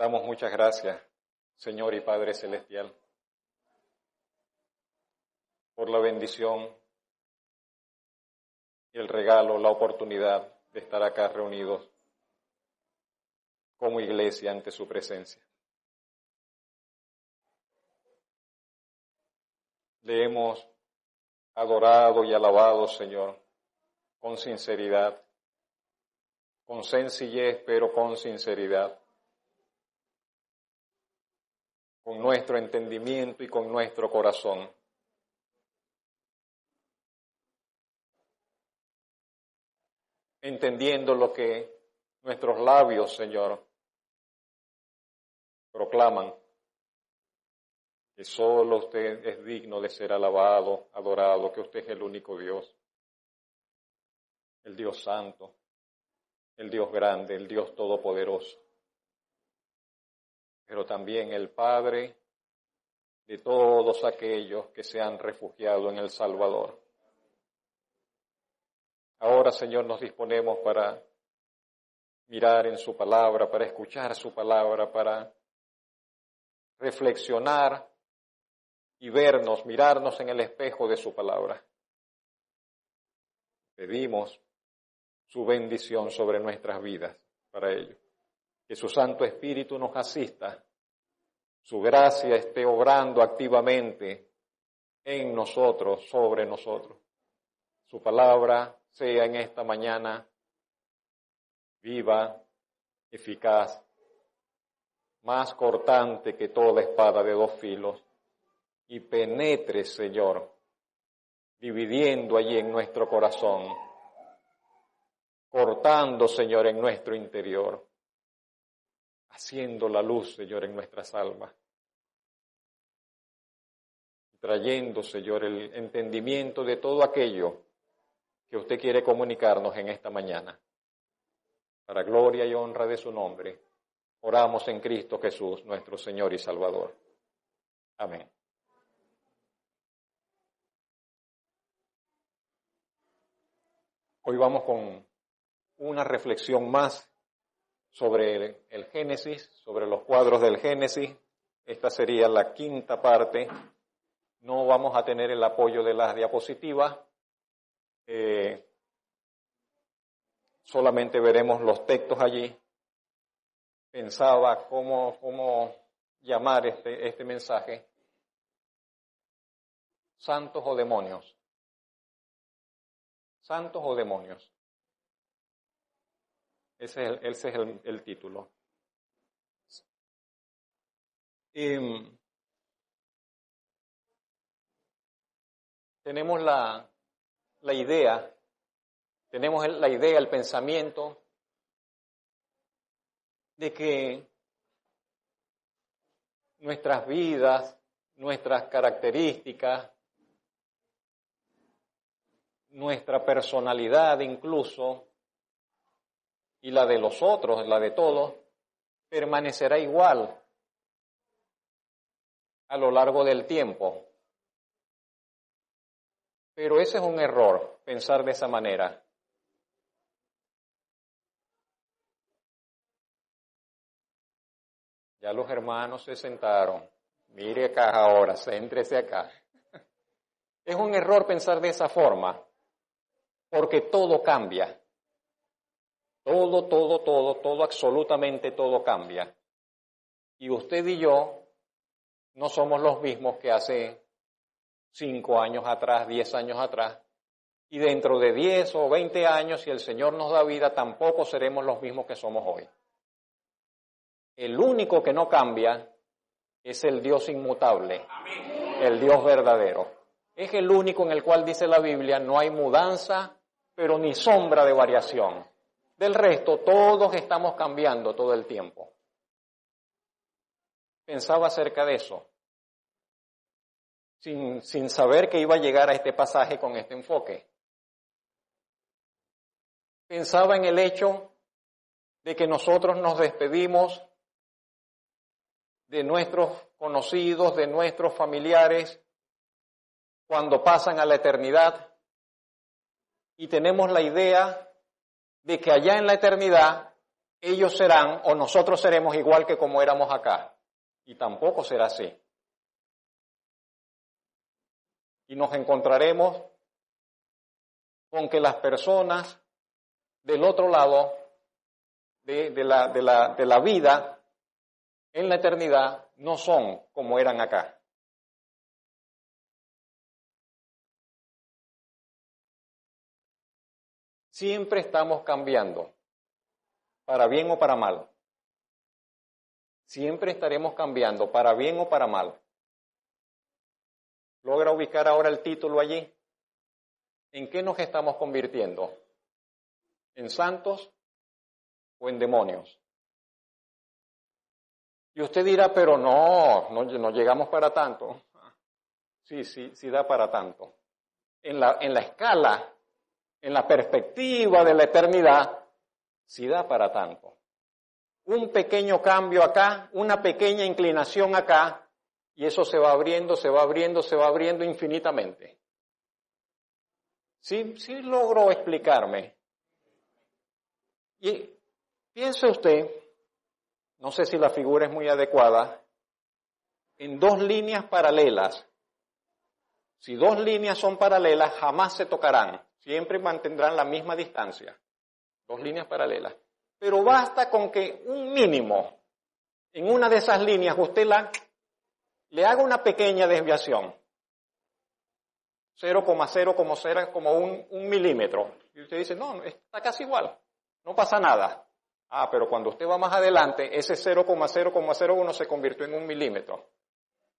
damos muchas gracias, Señor y Padre Celestial, por la bendición y el regalo, la oportunidad de estar acá reunidos como iglesia ante su presencia. Le hemos adorado y alabado, Señor, con sinceridad, con sencillez, pero con sinceridad, con nuestro entendimiento y con nuestro corazón. Entendiendo lo que nuestros labios, Señor, proclaman, que solo usted es digno de ser alabado, adorado, que usted es el único Dios, el Dios santo, el Dios grande, el Dios todopoderoso, pero también el Padre de todos aquellos que se han refugiado en el Salvador. Ahora, Señor, nos disponemos para mirar en su palabra, para escuchar su palabra, para reflexionar y vernos, mirarnos en el espejo de su palabra. Pedimos su bendición sobre nuestras vidas para ello. Que su Santo Espíritu nos asista, su gracia esté obrando activamente en nosotros, sobre nosotros. Su palabra sea en esta mañana viva, eficaz, más cortante que toda espada de dos filos, y penetre, Señor, dividiendo allí en nuestro corazón, cortando, Señor, en nuestro interior, haciendo la luz, Señor, en nuestras almas, trayendo, Señor, el entendimiento de todo aquello que usted quiere comunicarnos en esta mañana. Para gloria y honra de su nombre, oramos en Cristo Jesús, nuestro Señor y Salvador. Amén. Hoy vamos con una reflexión más sobre el Génesis, sobre los cuadros del Génesis. Esta sería la quinta parte. No vamos a tener el apoyo de las diapositivas. Solamente veremos los textos allí. Pensaba cómo llamar este mensaje. ¿Santos o demonios? ¿Santos o demonios? Ese es el título. Tenemos la idea, el pensamiento de que nuestras vidas, nuestras características, nuestra personalidad incluso, y la de los otros, la de todos, permanecerá igual a lo largo del tiempo. Pero ese es un error, pensar de esa manera. Ya los hermanos se sentaron. Mire acá ahora, céntrese acá. Es un error pensar de esa forma, porque todo cambia. Todo, absolutamente todo cambia. Y usted y yo no somos los mismos que hace 5 años atrás, 10 años atrás. Y dentro de 10 o 20 años, si el Señor nos da vida, tampoco seremos los mismos que somos hoy. El único que no cambia es el Dios inmutable, el Dios verdadero. Es el único en el cual dice la Biblia, no hay mudanza, pero ni sombra de variación. Del resto, todos estamos cambiando todo el tiempo. Pensaba acerca de eso, sin saber que iba a llegar a este pasaje con este enfoque. Pensaba en el hecho de que nosotros nos despedimos de nuestros conocidos, de nuestros familiares, cuando pasan a la eternidad, y tenemos la idea de que allá en la eternidad ellos serán o nosotros seremos igual que como éramos acá. Y tampoco será así. Y nos encontraremos con que las personas del otro lado de la vida en la eternidad no son como eran acá. Siempre estamos cambiando, para bien o para mal. Siempre estaremos cambiando, para bien o para mal. ¿Logra ubicar ahora el título allí? ¿En qué nos estamos convirtiendo? ¿En santos o en demonios? Y usted dirá, pero no llegamos para tanto. Sí da para tanto. En la escala, en la perspectiva de la eternidad, sí da para tanto. Un pequeño cambio acá, una pequeña inclinación acá, y eso se va abriendo, se va abriendo, se va abriendo infinitamente. Sí logro explicarme. Y piense usted, no sé si la figura es muy adecuada, en dos líneas paralelas. Si dos líneas son paralelas, jamás se tocarán. Siempre mantendrán la misma distancia. Dos líneas paralelas. Pero basta con que un mínimo en una de esas líneas usted le haga una pequeña desviación. 0,0 como un milímetro. Y usted dice, no, está casi igual. No pasa nada. Pero cuando usted va más adelante, ese 0,0,01 se convirtió en un milímetro.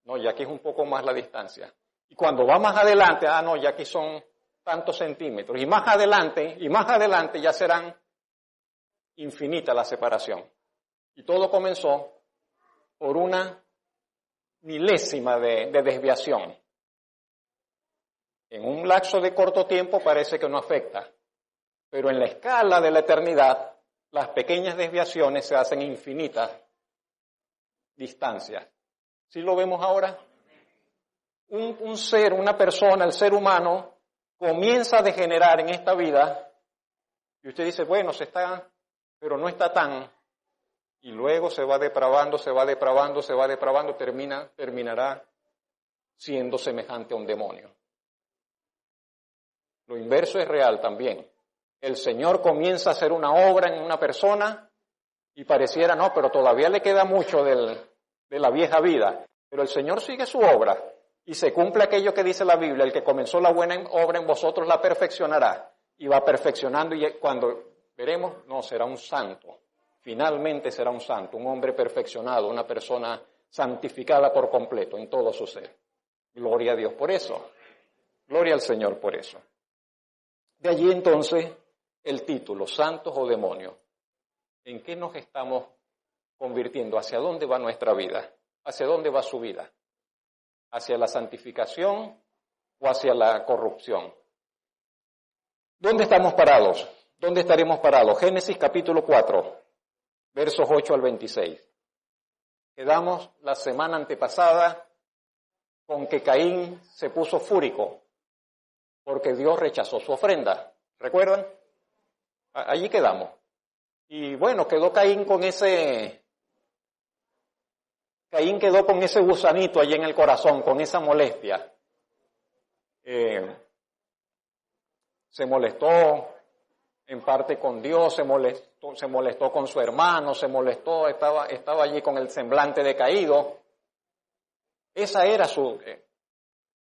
No, ya aquí es un poco más la distancia. Y cuando va más adelante, ya aquí son tantos centímetros. Y más adelante ya serán infinita la separación. Y todo comenzó por una milésima de desviación. En un lapso de corto tiempo parece que no afecta, pero en la escala de la eternidad, las pequeñas desviaciones se hacen infinitas distancias. ¿Sí lo vemos ahora? Un ser, una persona, el ser humano, comienza a degenerar en esta vida y usted dice, bueno, pero no está tan, y luego se va depravando, terminará siendo semejante a un demonio. Lo inverso es real también. El Señor comienza a hacer una obra en una persona y pareciera, pero todavía le queda mucho de la vieja vida. Pero el Señor sigue su obra y se cumple aquello que dice la Biblia, el que comenzó la buena obra en vosotros la perfeccionará. Y va perfeccionando y cuando veremos, será un santo. Finalmente será un santo, un hombre perfeccionado, una persona santificada por completo en todo su ser. Gloria a Dios por eso. Gloria al Señor por eso. De allí entonces el título, santos o demonios. ¿En qué nos estamos convirtiendo? ¿Hacia dónde va nuestra vida? ¿Hacia dónde va su vida? ¿Hacia la santificación o hacia la corrupción? ¿Dónde estamos parados? ¿Dónde estaremos parados? Génesis capítulo 4, versos 8 al 26. Quedamos la semana antepasada con que Caín se puso fúrico porque Dios rechazó su ofrenda. ¿Recuerdan? Allí quedamos. Y bueno, quedó Caín con ese gusanito allí en el corazón, con esa molestia. Se molestó en parte con Dios, se molestó con su hermano, estaba allí con el semblante decaído. Esa era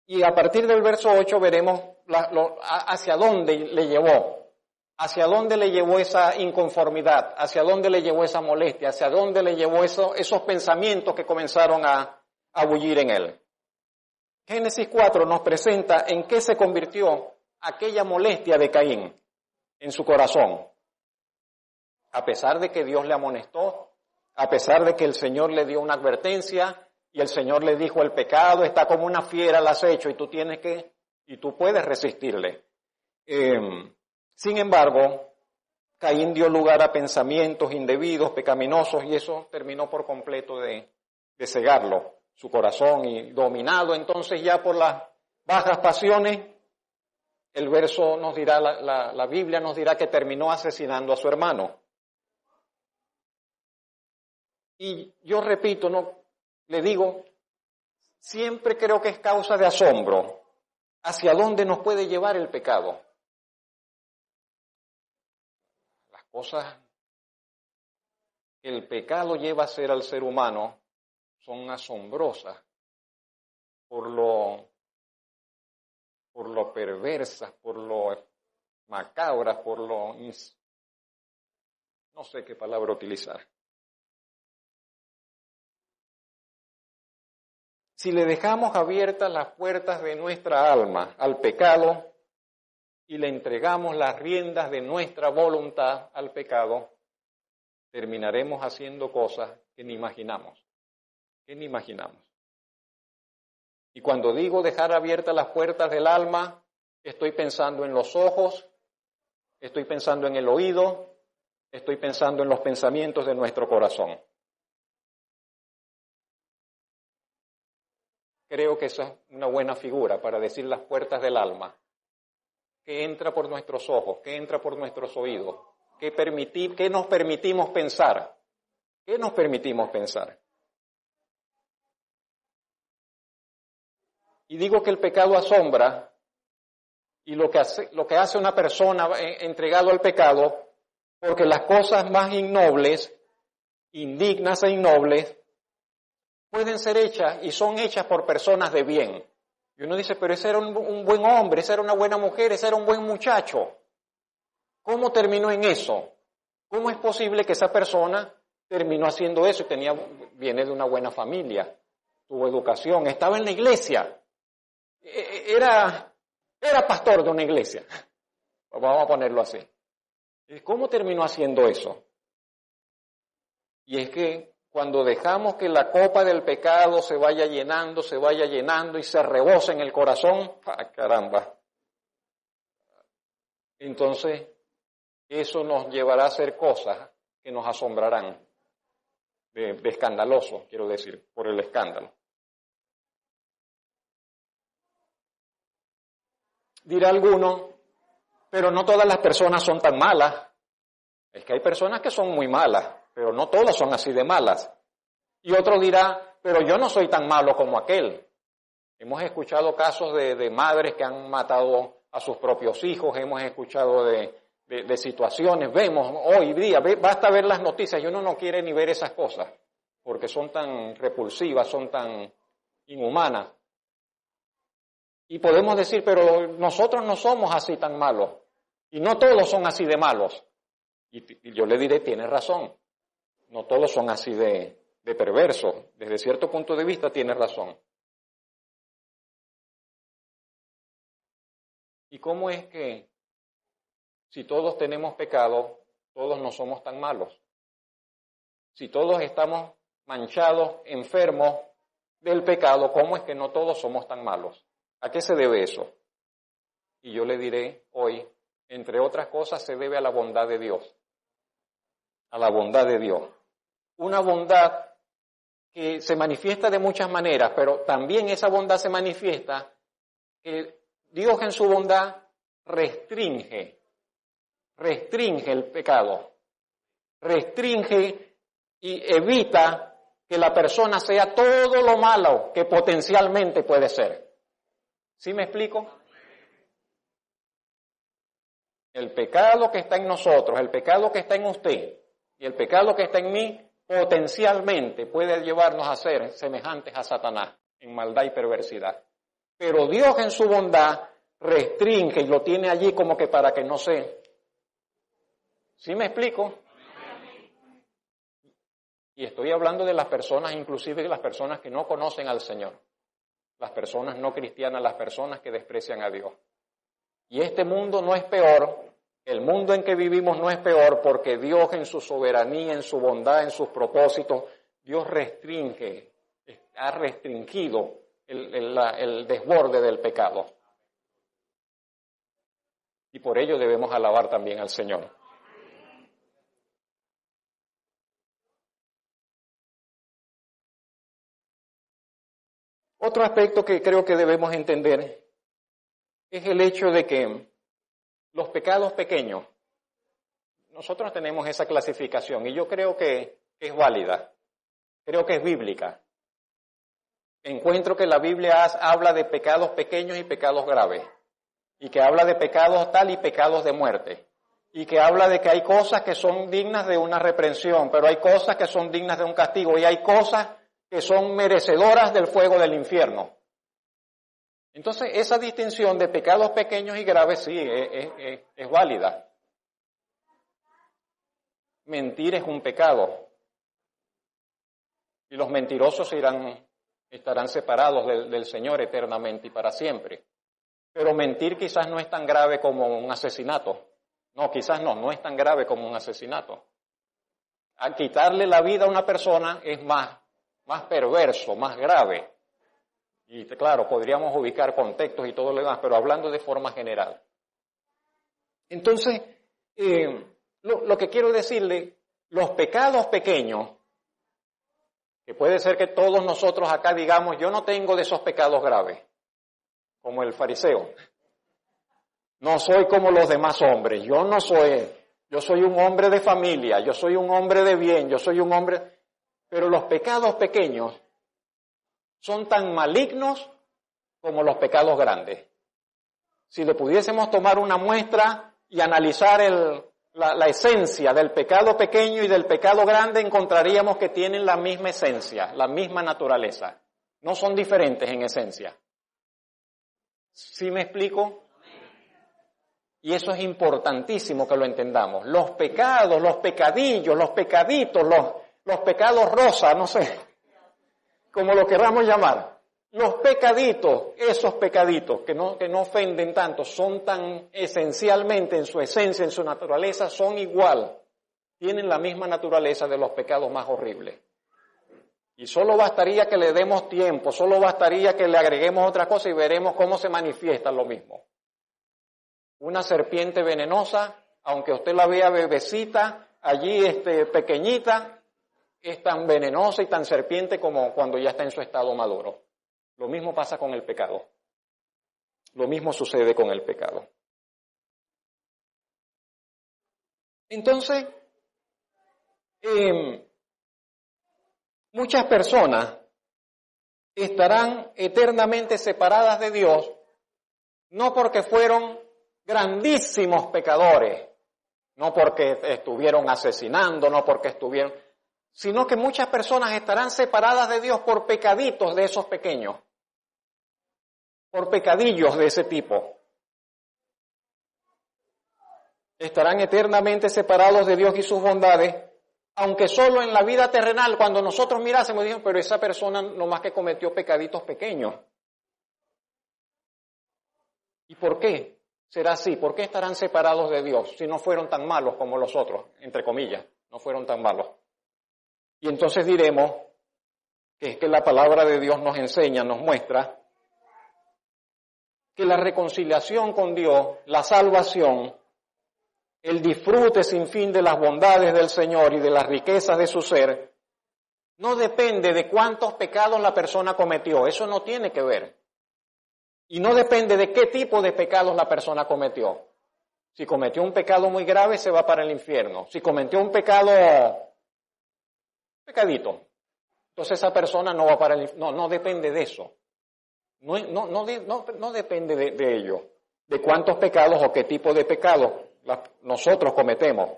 y a partir del verso 8 veremos hacia dónde le llevó esa inconformidad, hacia dónde le llevó esa molestia, hacia dónde le llevó esos pensamientos que comenzaron a bullir en él. Génesis 4 nos presenta en qué se convirtió aquella molestia de Caín en su corazón. A pesar de que Dios le amonestó, a pesar de que el Señor le dio una advertencia y el Señor le dijo, el pecado está como una fiera al acecho y tú puedes resistirle. Sin embargo, Caín dio lugar a pensamientos indebidos, pecaminosos, y eso terminó por completo de cegarlo, su corazón, y dominado entonces ya por las bajas pasiones, el verso nos dirá, la Biblia nos dirá que terminó asesinando a su hermano. Y yo repito, no, le digo, siempre creo que es causa de asombro hacia dónde nos puede llevar el pecado. Las cosas que el pecado lleva a hacer al ser humano son asombrosas por lo perversas, por lo macabras, por lo... no sé qué palabra utilizar. Si le dejamos abiertas las puertas de nuestra alma al pecado y le entregamos las riendas de nuestra voluntad al pecado, terminaremos haciendo cosas que ni imaginamos. Y cuando digo dejar abiertas las puertas del alma, estoy pensando en los ojos, estoy pensando en el oído, estoy pensando en los pensamientos de nuestro corazón. Creo que esa es una buena figura para decir las puertas del alma, que entra por nuestros ojos, que entra por nuestros oídos, que nos permitimos pensar, ¿qué nos permitimos pensar? Y digo que el pecado asombra, y lo que hace una persona entregado al pecado, porque las cosas más innobles, indignas e innobles, pueden ser hechas y son hechas por personas de bien. Y uno dice, pero ese era un buen hombre, esa era una buena mujer, ese era un buen muchacho. ¿Cómo terminó en eso? ¿Cómo es posible que esa persona terminó haciendo eso y viene de una buena familia, tuvo educación, estaba en la iglesia, era pastor de una iglesia? Vamos a ponerlo así. ¿Cómo terminó haciendo eso? Y es que cuando dejamos que la copa del pecado se vaya llenando y se rebose en el corazón, ¡ah, caramba! Entonces, eso nos llevará a hacer cosas que nos asombrarán, de escandaloso, quiero decir, por el escándalo. Dirá alguno, pero no todas las personas son tan malas. Es que hay personas que son muy malas, pero no todas son así de malas. Y otro dirá, pero yo no soy tan malo como aquel. Hemos escuchado casos de madres que han matado a sus propios hijos, hemos escuchado de situaciones, vemos hoy día, basta ver las noticias y uno no quiere ni ver esas cosas, porque son tan repulsivas, son tan inhumanas. Y podemos decir, pero nosotros no somos así tan malos, y no todos son así de malos. Y yo le diré, tiene razón, no todos son así de perversos, desde cierto punto de vista tiene razón. ¿Y cómo es que si todos tenemos pecado, todos no somos tan malos? Si todos estamos manchados, enfermos del pecado, ¿cómo es que no todos somos tan malos? ¿A qué se debe eso? Y yo le diré hoy, entre otras cosas, se debe a la bondad de Dios. A la bondad de Dios. Una bondad que se manifiesta de muchas maneras, pero también esa bondad se manifiesta que Dios en su bondad restringe el pecado, restringe y evita que la persona sea todo lo malo que potencialmente puede ser. ¿Sí me explico? El pecado que está en nosotros, el pecado que está en usted y el pecado que está en mí, potencialmente puede llevarnos a ser semejantes a Satanás en maldad y perversidad. Pero Dios en su bondad restringe y lo tiene allí como que para que no se... ¿Sí me explico? Y estoy hablando de las personas, inclusive de las personas que no conocen al Señor, las personas no cristianas, las personas que desprecian a Dios. Y este mundo no es peor, el mundo en que vivimos no es peor porque Dios en su soberanía, en su bondad, en sus propósitos, Dios ha restringido el desborde del pecado. Y por ello debemos alabar también al Señor. Otro aspecto que creo que debemos entender es el hecho de que los pecados pequeños, nosotros tenemos esa clasificación y yo creo que es válida. creo que es bíblica. Encuentro que la Biblia habla de pecados pequeños y pecados graves, y que habla de pecados tal y pecados de muerte, y que habla de que hay cosas que son dignas de una reprensión, pero hay cosas que son dignas de un castigo, y hay cosas que son merecedoras del fuego del infierno. Entonces, esa distinción de pecados pequeños y graves sí es válida. Mentir es un pecado, y los mentirosos estarán separados del Señor eternamente y para siempre. Pero mentir quizás no es tan grave como un asesinato. No, quizás no es tan grave como un asesinato. Al quitarle la vida a una persona es más perverso, más grave. Y claro, podríamos ubicar contextos y todo lo demás, pero hablando de forma general. Entonces, lo que quiero decirle, los pecados pequeños, que puede ser que todos nosotros acá digamos, yo no tengo de esos pecados graves, como el fariseo. No soy como los demás hombres, yo soy un hombre de familia, yo soy un hombre de bien, yo soy un hombre... Pero los pecados pequeños son tan malignos como los pecados grandes. Si le pudiésemos tomar una muestra y analizar la esencia del pecado pequeño y del pecado grande, encontraríamos que tienen la misma esencia, la misma naturaleza. No son diferentes en esencia. ¿Sí me explico? Y eso es importantísimo que lo entendamos. Los pecados, los pecadillos, los pecaditos, los pecados rosa, no sé, como lo queramos llamar. Los pecaditos, esos pecaditos que no ofenden tanto, son tan esencialmente en su esencia, en su naturaleza, son igual. Tienen la misma naturaleza de los pecados más horribles. Y solo bastaría que le demos tiempo, solo bastaría que le agreguemos otra cosa y veremos cómo se manifiesta lo mismo. Una serpiente venenosa, aunque usted la vea bebecita, allí pequeñita, es tan venenosa y tan serpiente como cuando ya está en su estado maduro. Lo mismo pasa con el pecado. Lo mismo sucede con el pecado. Entonces, muchas personas estarán eternamente separadas de Dios, no porque fueron grandísimos pecadores, no porque estuvieron asesinando, no porque estuvieron, sino que muchas personas estarán separadas de Dios por pecaditos de esos pequeños, por pecadillos de ese tipo. Estarán eternamente separados de Dios y sus bondades, aunque solo en la vida terrenal, cuando nosotros mirásemos, dijimos, pero esa persona nomás que cometió pecaditos pequeños. ¿Y por qué será así? ¿Por qué estarán separados de Dios si no fueron tan malos como los otros, entre comillas, no fueron tan malos? Y entonces diremos que es que la palabra de Dios nos enseña, nos muestra que la reconciliación con Dios, la salvación, el disfrute sin fin de las bondades del Señor y de las riquezas de su ser, no depende de cuántos pecados la persona cometió, eso no tiene que ver. Y no depende de qué tipo de pecados la persona cometió. Si cometió un pecado muy grave, se va para el infierno. Si cometió un pecadito, entonces esa persona no va para el infierno. No depende de eso. No depende de ello, de cuántos pecados o qué tipo de pecados nosotros cometemos.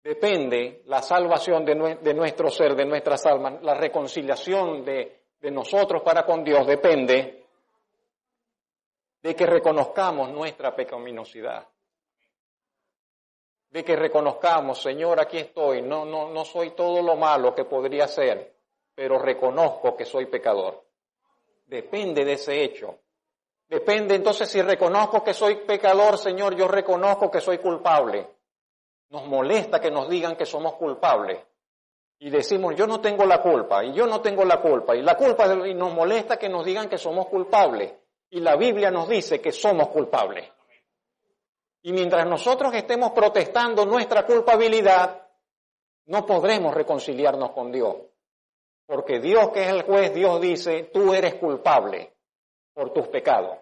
Depende la salvación de nuestro ser, de nuestras almas, la reconciliación de nosotros para con Dios depende de que reconozcamos nuestra pecaminosidad, de que reconozcamos, Señor, aquí estoy, no soy todo lo malo que podría ser, pero reconozco que soy pecador. Depende de ese hecho. Depende entonces si reconozco que soy pecador, Señor, yo reconozco que soy culpable. Nos molesta que nos digan que somos culpables. Y decimos, yo no tengo la culpa, y yo no tengo la culpa, y y nos molesta que nos digan que somos culpables. Y la Biblia nos dice que somos culpables. Y mientras nosotros estemos protestando nuestra culpabilidad, no podremos reconciliarnos con Dios. Porque Dios, que es el juez, Dios dice, tú eres culpable por tus pecados.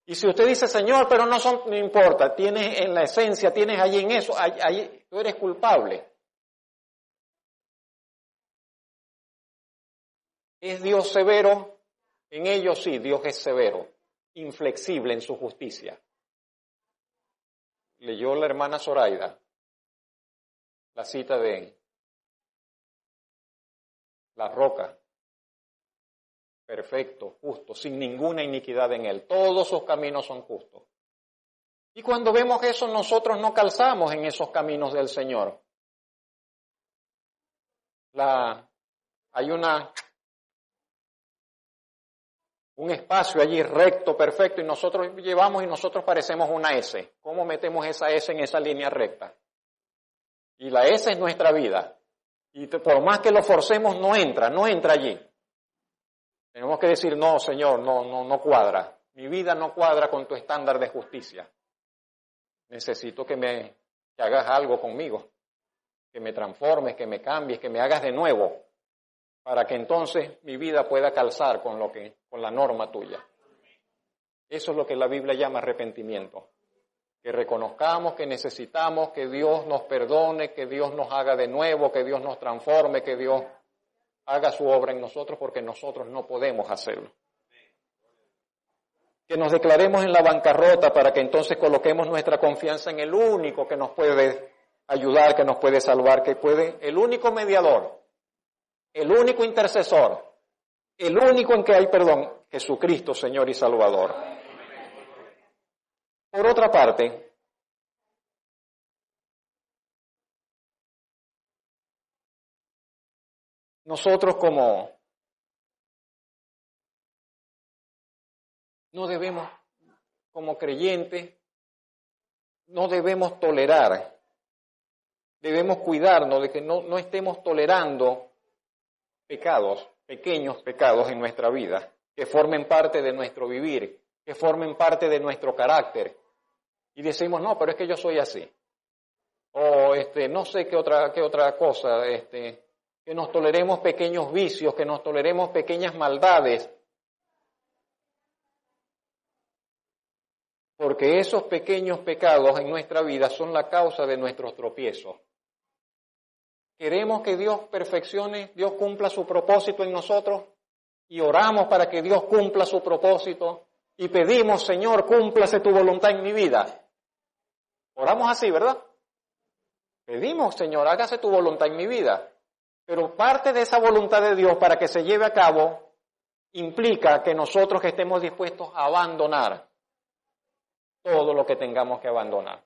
Y si usted dice, Señor, pero no importa, tienes en la esencia, tienes allí en eso, allí, tú eres culpable. ¿Es Dios severo? En ellos sí, Dios es severo, inflexible en su justicia. Leyó la hermana Zoraida la cita de la roca, perfecto, justo, sin ninguna iniquidad en él. Todos sus caminos son justos. Y cuando vemos eso, nosotros no calzamos en esos caminos del Señor. Hay un espacio allí recto, perfecto, y nosotros llevamos y nosotros parecemos una S. ¿Cómo metemos esa S en esa línea recta? Y la S es nuestra vida. Y por más que lo forcemos, no entra allí. Tenemos que decir, no, Señor, no cuadra. Mi vida no cuadra con tu estándar de justicia. Necesito que hagas algo conmigo, que me transformes, que me cambies, que me hagas de nuevo, para que entonces mi vida pueda calzar con la norma tuya. Eso es lo que la Biblia llama arrepentimiento. Que reconozcamos que necesitamos que Dios nos perdone, que Dios nos haga de nuevo, que Dios nos transforme, que Dios haga su obra en nosotros, porque nosotros no podemos hacerlo. Que nos declaremos en la bancarrota para que entonces coloquemos nuestra confianza en el único que nos puede ayudar, que nos puede salvar, el único mediador, el único intercesor, el único en que hay perdón, Jesucristo, Señor y Salvador. Por otra parte, nosotros no debemos, como creyentes, no debemos tolerar, debemos cuidarnos de que no estemos tolerando pecados, pequeños pecados en nuestra vida, que formen parte de nuestro vivir, que formen parte de nuestro carácter. Y decimos, no, pero es que yo soy así. O no sé qué otra cosa, que nos toleremos pequeños vicios, que nos toleremos pequeñas maldades. Porque esos pequeños pecados en nuestra vida son la causa de nuestros tropiezos. Queremos que Dios perfeccione, Dios cumpla su propósito en nosotros y oramos para que Dios cumpla su propósito y pedimos, Señor, cúmplase tu voluntad en mi vida. Oramos así, ¿verdad? Pedimos, Señor, hágase tu voluntad en mi vida. Pero parte de esa voluntad de Dios para que se lleve a cabo implica que nosotros que estemos dispuestos a abandonar todo lo que tengamos que abandonar.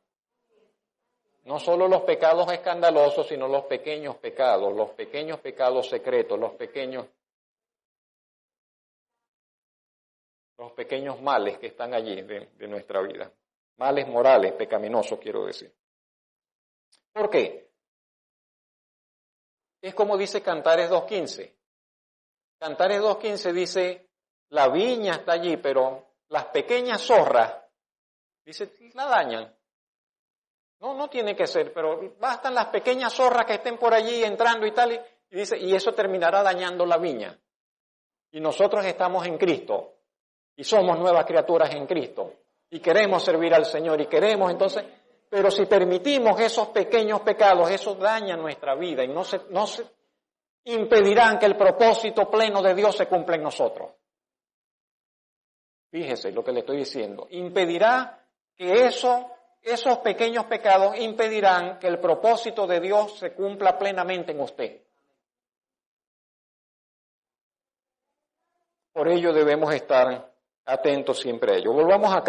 No solo los pecados escandalosos, sino los pequeños pecados secretos, los pequeños males que están allí de nuestra vida. Males morales, pecaminosos, quiero decir. ¿Por qué? Es como dice Cantares 2.15. Cantares 2.15 dice, la viña está allí, pero las pequeñas zorras, dice, la dañan. No tiene que ser, pero bastan las pequeñas zorras que estén por allí entrando y tal, y dice, y eso terminará dañando la viña. Y nosotros estamos en Cristo, y somos nuevas criaturas en Cristo, y queremos servir al Señor, y queremos entonces, pero si permitimos esos pequeños pecados, eso daña nuestra vida, y no se impedirán que el propósito pleno de Dios se cumpla en nosotros. Fíjese lo que le estoy diciendo, impedirá que esos pequeños pecados impedirán que el propósito de Dios se cumpla plenamente en usted. Por ello debemos estar atentos siempre a ello. Volvamos a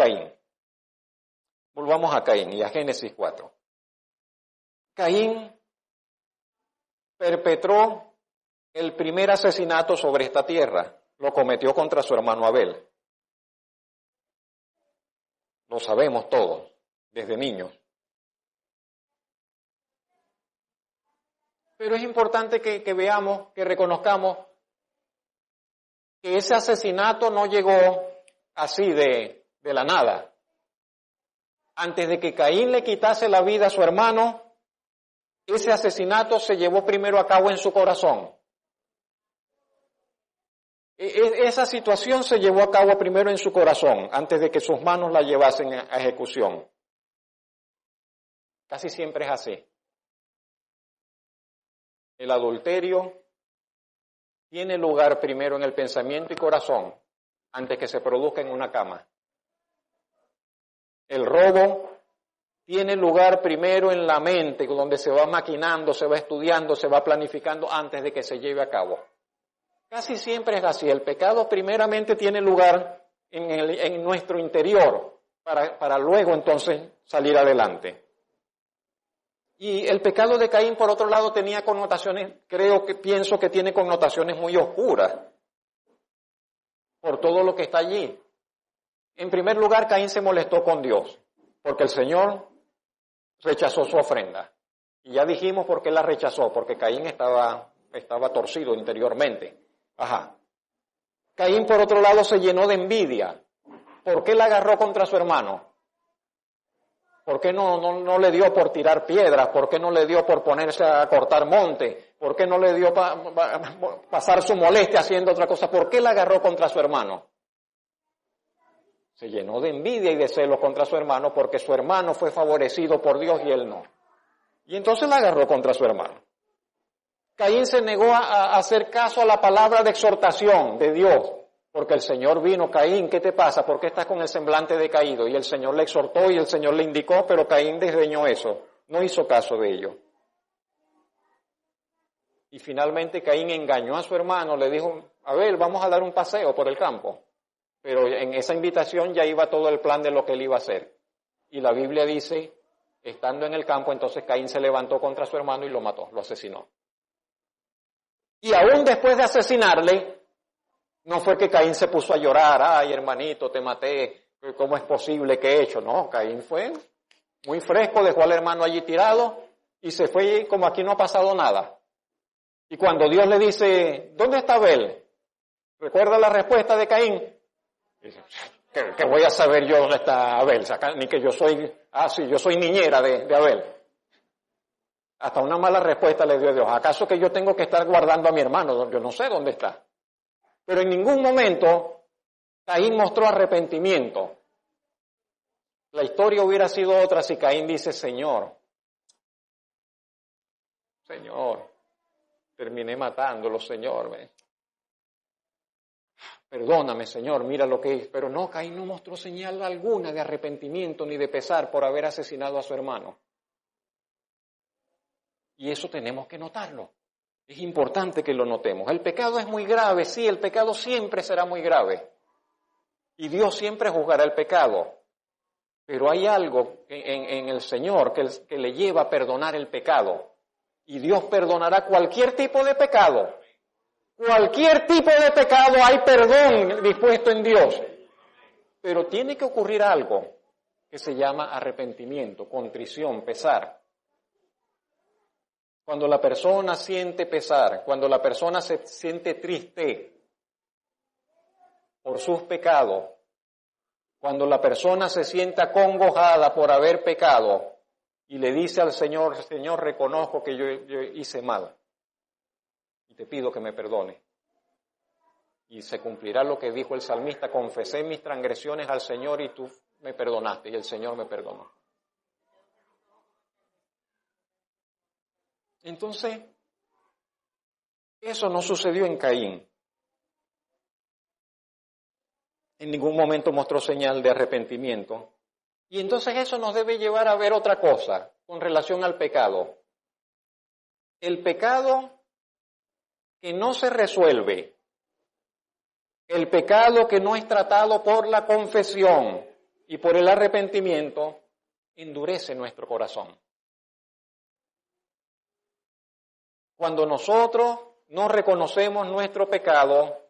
Caín y a Génesis 4. Caín perpetró el primer asesinato sobre esta tierra. Lo cometió contra su hermano Abel. Lo sabemos todos, desde niños. Pero es importante que veamos, que reconozcamos que ese asesinato no llegó así de la nada. Antes de que Caín le quitase la vida a su hermano, ese asesinato se llevó primero a cabo en su corazón. Esa situación se llevó a cabo primero en su corazón, antes de que sus manos la llevasen a ejecución. Casi siempre es así. El adulterio tiene lugar primero en el pensamiento y corazón antes que se produzca en una cama. El robo tiene lugar primero en la mente, donde se va maquinando, se va estudiando, se va planificando antes de que se lleve a cabo. Casi siempre es así. El pecado primeramente tiene lugar en nuestro interior para luego entonces salir adelante. Y el pecado de Caín, por otro lado, tenía connotaciones, pienso que tiene connotaciones muy oscuras por todo lo que está allí. En primer lugar, Caín se molestó con Dios, porque el Señor rechazó su ofrenda. Y ya dijimos por qué la rechazó, porque Caín estaba torcido interiormente. Caín, por otro lado, se llenó de envidia. ¿Por qué la agarró contra su hermano? ¿Por qué no le dio por tirar piedras? ¿Por qué no le dio por ponerse a cortar monte? ¿Por qué no le dio pasar su molestia haciendo otra cosa? ¿Por qué la agarró contra su hermano? Se llenó de envidia y de celos contra su hermano porque su hermano fue favorecido por Dios y él no. Y entonces la agarró contra su hermano. Caín se negó a hacer caso a la palabra de exhortación de Dios, porque el Señor vino. Caín, ¿qué te pasa? ¿Por qué estás con el semblante decaído? Y el Señor le exhortó y el Señor le indicó, pero Caín desdeñó eso, no hizo caso de ello. Y finalmente Caín engañó a su hermano, le dijo, Abel, vamos a dar un paseo por el campo. Pero en esa invitación ya iba todo el plan de lo que él iba a hacer. Y la Biblia dice, estando en el campo, entonces Caín se levantó contra su hermano y lo mató, lo asesinó. Y aún después de asesinarle, no fue que Caín se puso a llorar, ay hermanito, te maté, ¿cómo es posible que he hecho? No, Caín fue muy fresco, dejó al hermano allí tirado y se fue como aquí no ha pasado nada. Y cuando Dios le dice, ¿dónde está Abel? ¿Recuerda la respuesta de Caín? Dice, ¿qué voy a saber yo dónde está Abel? Ni que yo soy, yo soy niñera de Abel. Hasta una mala respuesta le dio Dios. ¿Acaso que yo tengo que estar guardando a mi hermano? Yo no sé dónde está. Pero en ningún momento Caín mostró arrepentimiento. La historia hubiera sido otra si Caín dice, Señor, terminé matándolo, Señor. Perdóname, Señor, mira lo que hice. Pero no, Caín no mostró señal alguna de arrepentimiento ni de pesar por haber asesinado a su hermano. Y eso tenemos que notarlo. Es importante que lo notemos. El pecado es muy grave, sí, el pecado siempre será muy grave. Y Dios siempre juzgará el pecado. Pero hay algo en el Señor que le lleva a perdonar el pecado. Y Dios perdonará cualquier tipo de pecado. Cualquier tipo de pecado hay perdón dispuesto en Dios. Pero tiene que ocurrir algo que se llama arrepentimiento, contrición, pesar. Cuando la persona siente pesar, cuando la persona se siente triste por sus pecados, cuando la persona se siente acongojada por haber pecado y le dice al Señor, Señor, reconozco que yo hice mal y te pido que me perdone. Y se cumplirá lo que dijo el salmista, confesé mis transgresiones al Señor y tú me perdonaste, y el Señor me perdonó. Entonces, eso no sucedió en Caín. En ningún momento mostró señal de arrepentimiento. Y entonces eso nos debe llevar a ver otra cosa con relación al pecado. El pecado que no se resuelve, el pecado que no es tratado por la confesión y por el arrepentimiento, endurece nuestro corazón. Cuando nosotros no reconocemos nuestro pecado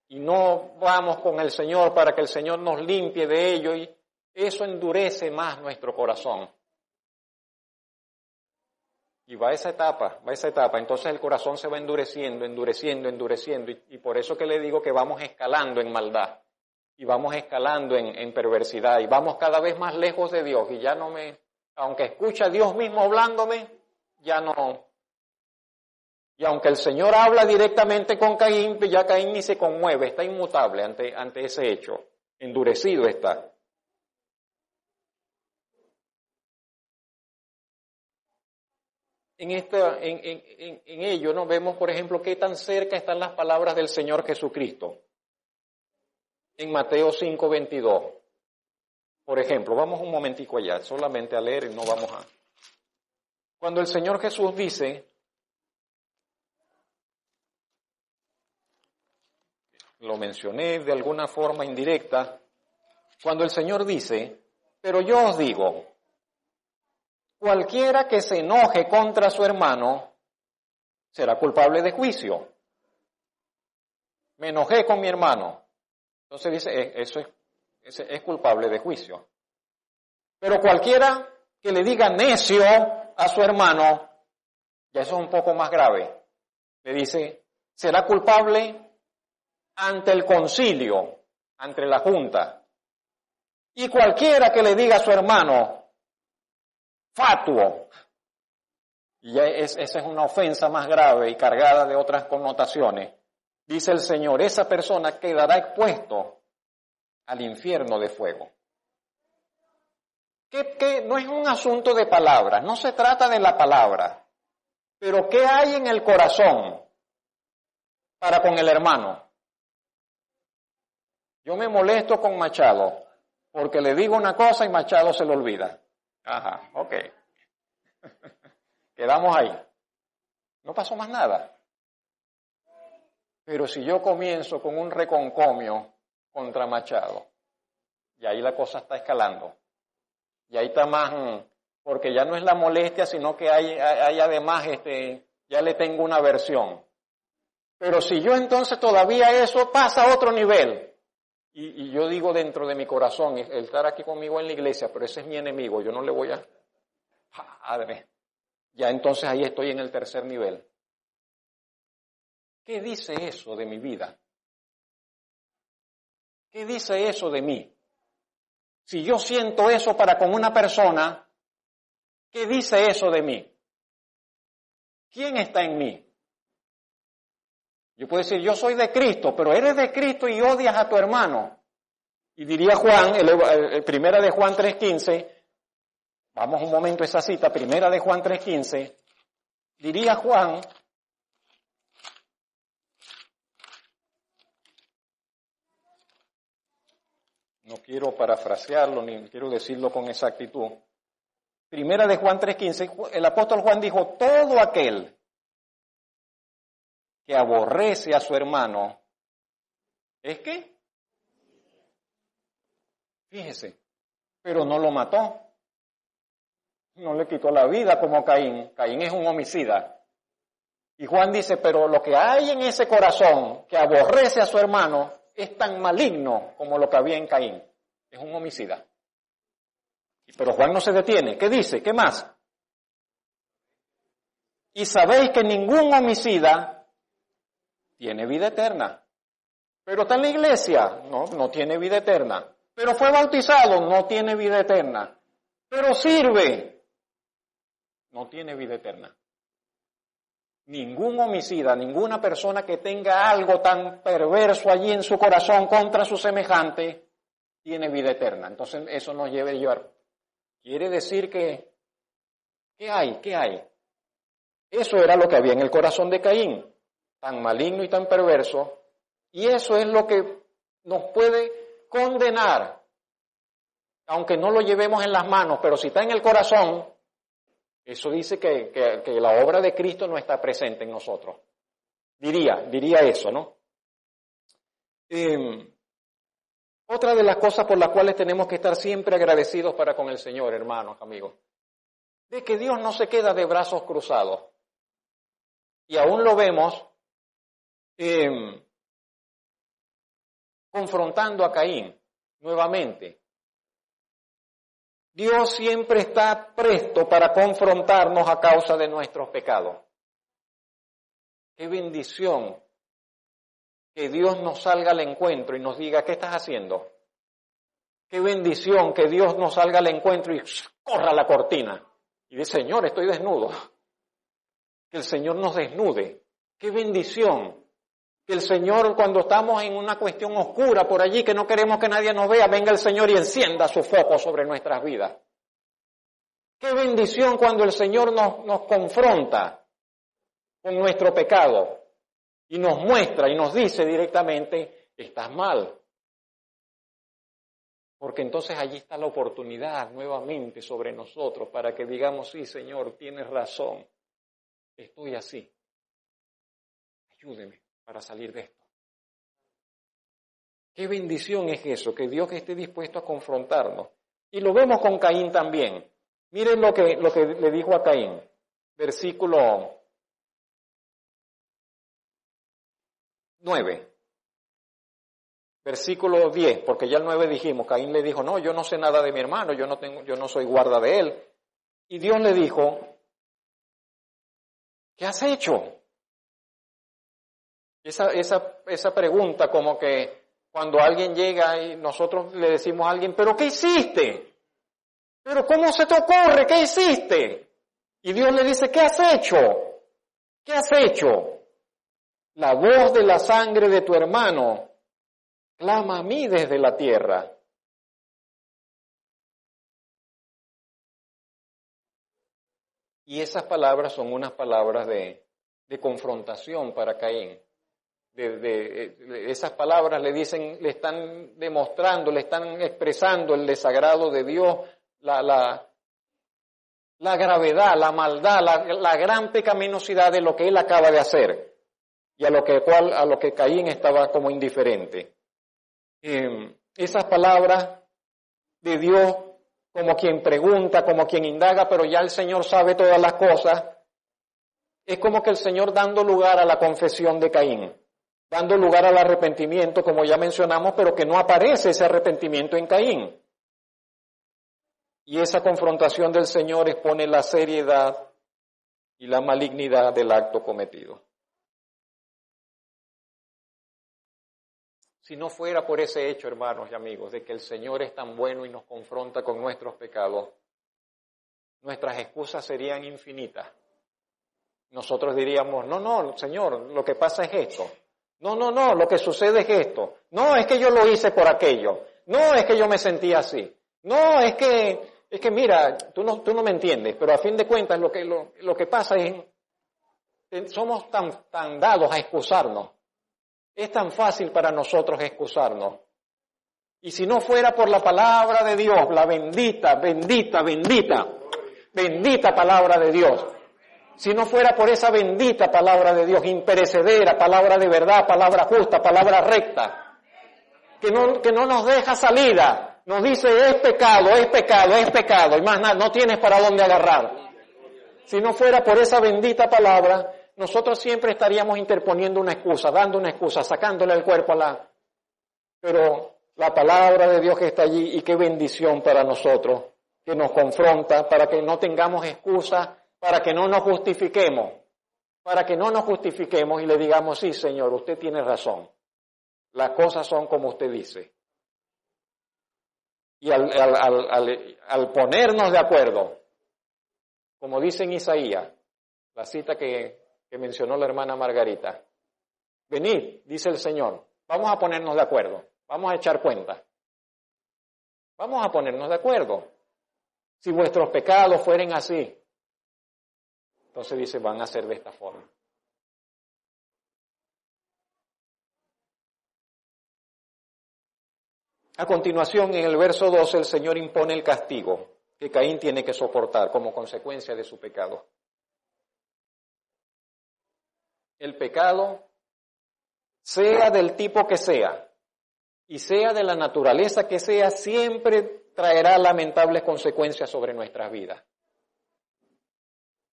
y no vamos con el Señor para que el Señor nos limpie de ello, y eso endurece más nuestro corazón. Y va esa etapa, entonces el corazón se va endureciendo, y por eso que le digo que vamos escalando en maldad, y vamos escalando en perversidad, y vamos cada vez más lejos de Dios, y ya aunque escucha a Dios mismo hablándome, ya no. Y aunque el Señor habla directamente con Caín, ya Caín ni se conmueve, está inmutable ante ese hecho, endurecido está. en ello, ¿no? Vemos, por ejemplo, qué tan cerca están las palabras del Señor Jesucristo. En Mateo 5:22. Por ejemplo, vamos un momentico allá, solamente a leer y no vamos a... Cuando el Señor Jesús dice, lo mencioné de alguna forma indirecta, cuando el Señor dice, pero yo os digo, cualquiera que se enoje contra su hermano será culpable de juicio. Me enojé con mi hermano. Entonces dice, eso es culpable de juicio. Pero cualquiera que le diga necio a su hermano, ya eso es un poco más grave. Le dice, será culpable ante el concilio, ante la junta. Y cualquiera que le diga a su hermano, fatuo, y ya esa es una ofensa más grave y cargada de otras connotaciones, dice el Señor, esa persona quedará expuesto al infierno de fuego. Que no es un asunto de palabras, no se trata de la palabra, pero ¿qué hay en el corazón para con el hermano? Yo me molesto con Machado porque le digo una cosa y Machado se lo olvida. Ajá, ok. Quedamos ahí. No pasó más nada. Pero si yo comienzo con un reconcomio contra Machado, y ahí la cosa está escalando, y ahí está más, porque ya no es la molestia, sino que hay además, ya le tengo una aversión. Pero si yo entonces todavía eso pasa a otro nivel, y yo digo dentro de mi corazón, él estará aquí conmigo en la iglesia, pero ese es mi enemigo, yo no le voy a... Ya entonces ahí estoy en el tercer nivel. ¿Qué dice eso de mi vida? ¿Qué dice eso de mí? Si yo siento eso para con una persona, ¿qué dice eso de mí? ¿Quién está en mí? Yo puedo decir, yo soy de Cristo, pero eres de Cristo y odias a tu hermano. Y diría Juan, primera de Juan 3:15, vamos un momento a esa cita, primera de Juan 3:15, diría Juan, no quiero parafrasearlo ni quiero decirlo con exactitud, primera de Juan 3:15, el apóstol Juan dijo, todo aquel que aborrece a su hermano, ¿es qué? Fíjese, pero no lo mató, no le quitó la vida como Caín. Caín es un homicida. Y Juan dice, pero lo que hay en ese corazón que aborrece a su hermano es tan maligno como lo que había en Caín. Es un homicida. Pero Juan no se detiene. ¿Qué dice? ¿Qué más? Y sabéis que ningún homicida tiene vida eterna. Pero está en la iglesia, no tiene vida eterna. Pero fue bautizado, no tiene vida eterna. Pero sirve, no tiene vida eterna. Ningún homicida, ninguna persona que tenga algo tan perverso allí en su corazón contra su semejante, tiene vida eterna. Entonces eso nos lleva a llevar. Quiere decir que, ¿qué hay? ¿Qué hay? Eso era lo que había en el corazón de Caín, tan maligno y tan perverso, y eso es lo que nos puede condenar, aunque no lo llevemos en las manos, pero si está en el corazón, eso dice que la obra de Cristo no está presente en nosotros. Diría eso, ¿no? Otra de las cosas por las cuales tenemos que estar siempre agradecidos para con el Señor, hermanos, amigos, de que Dios no se queda de brazos cruzados. Y aún lo vemos confrontando a Caín nuevamente. Dios siempre está presto para confrontarnos a causa de nuestros pecados. Qué bendición que Dios nos salga al encuentro y nos diga, ¿qué estás haciendo? Qué bendición que Dios nos salga al encuentro y corra la cortina. Y dice, Señor, estoy desnudo. Que el Señor nos desnude. Qué bendición. Que el Señor, cuando estamos en una cuestión oscura por allí, que no queremos que nadie nos vea, venga el Señor y encienda su foco sobre nuestras vidas. Qué bendición cuando el Señor nos confronta con nuestro pecado y nos muestra y nos dice directamente, estás mal. Porque entonces allí está la oportunidad nuevamente sobre nosotros para que digamos, sí, Señor, tienes razón, estoy así. Ayúdeme para salir de esto. Qué bendición es eso, que Dios esté dispuesto a confrontarnos. Y lo vemos con Caín también. Miren lo que le dijo a Caín, versículo 9. Versículo 10, porque ya el 9 dijimos, Caín le dijo, no, yo no sé nada de mi hermano, yo no soy guarda de él. Y Dios le dijo, ¿qué has hecho? Esa pregunta como que cuando alguien llega y nosotros le decimos a alguien, ¿pero qué hiciste? ¿Pero cómo se te ocurre? ¿Qué hiciste? Y Dios le dice, ¿qué has hecho? ¿Qué has hecho? La voz de la sangre de tu hermano clama a mí desde la tierra. Y esas palabras son unas palabras de confrontación para Caín. Esas palabras le están demostrando, le están expresando el desagrado de Dios, la gravedad, la maldad, la gran pecaminosidad de lo que él acaba de hacer y a lo que Caín estaba como indiferente. Esas palabras de Dios como quien pregunta, como quien indaga, pero ya el Señor sabe todas las cosas, es como que el Señor dando lugar a la confesión de Caín, dando lugar al arrepentimiento, como ya mencionamos, pero que no aparece ese arrepentimiento en Caín. Y esa confrontación del Señor expone la seriedad y la malignidad del acto cometido. Si no fuera por ese hecho, hermanos y amigos, de que el Señor es tan bueno y nos confronta con nuestros pecados, nuestras excusas serían infinitas. Nosotros diríamos, no, Señor, lo que pasa es esto. No, lo que sucede es esto. No, es que yo lo hice por aquello. No, es que yo me sentía así. No, es que mira, tú no me entiendes, pero a fin de cuentas lo que pasa es, somos tan dados a excusarnos. Es tan fácil para nosotros excusarnos. Y si no fuera por la palabra de Dios, la bendita palabra de Dios, si no fuera por esa bendita palabra de Dios, imperecedera, palabra de verdad, palabra justa, palabra recta, que no nos deja salida, nos dice es pecado, y más nada, no tienes para dónde agarrar. Si no fuera por esa bendita palabra, nosotros siempre estaríamos interponiendo una excusa, dando una excusa, sacándole el cuerpo Pero la palabra de Dios que está allí, y qué bendición para nosotros, que nos confronta, para que no tengamos excusa, para que no nos justifiquemos, y le digamos, sí, Señor, usted tiene razón, las cosas son como usted dice. Y al ponernos de acuerdo, como dice en Isaías, la cita que mencionó la hermana Margarita, venid, dice el Señor, vamos a ponernos de acuerdo, vamos a echar cuenta, vamos a ponernos de acuerdo. Si vuestros pecados fueren así, entonces dice, van a ser de esta forma. A continuación, en el verso 12, el Señor impone el castigo que Caín tiene que soportar como consecuencia de su pecado. El pecado, sea del tipo que sea, y sea de la naturaleza que sea, siempre traerá lamentables consecuencias sobre nuestras vidas.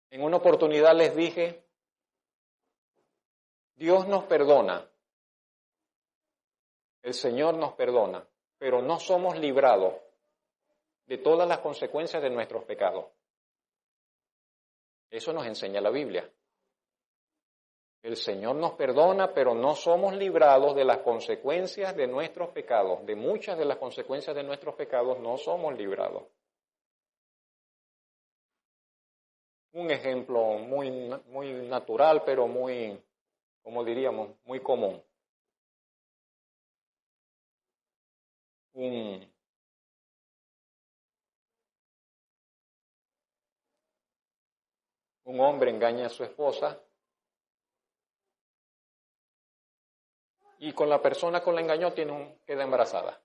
En una oportunidad les dije, Dios nos perdona, el Señor nos perdona, pero no somos librados de todas las consecuencias de nuestros pecados. Eso nos enseña la Biblia. El Señor nos perdona, pero no somos librados de las consecuencias de nuestros pecados. De muchas de las consecuencias de nuestros pecados no somos librados. Un ejemplo muy natural, pero muy, como diríamos, muy común. Un hombre engaña a su esposa y con la persona con la engañó queda embarazada.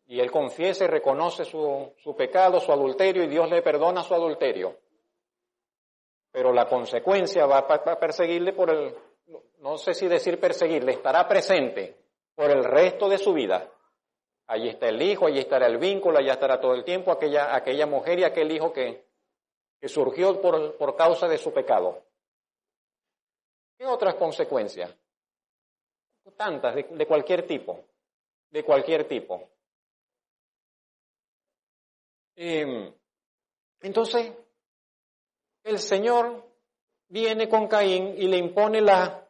Y él confiesa y reconoce su pecado, su adulterio, y Dios le perdona su adulterio. Pero la consecuencia va a perseguirle no sé si decir perseguirle, estará presente por el resto de su vida. Allí está el hijo, allí estará el vínculo, allí estará todo el tiempo aquella mujer y aquel hijo que surgió por causa de su pecado. ¿Qué otras consecuencias? Tantas, de cualquier tipo, de cualquier tipo. Entonces, el Señor viene con Caín y le impone las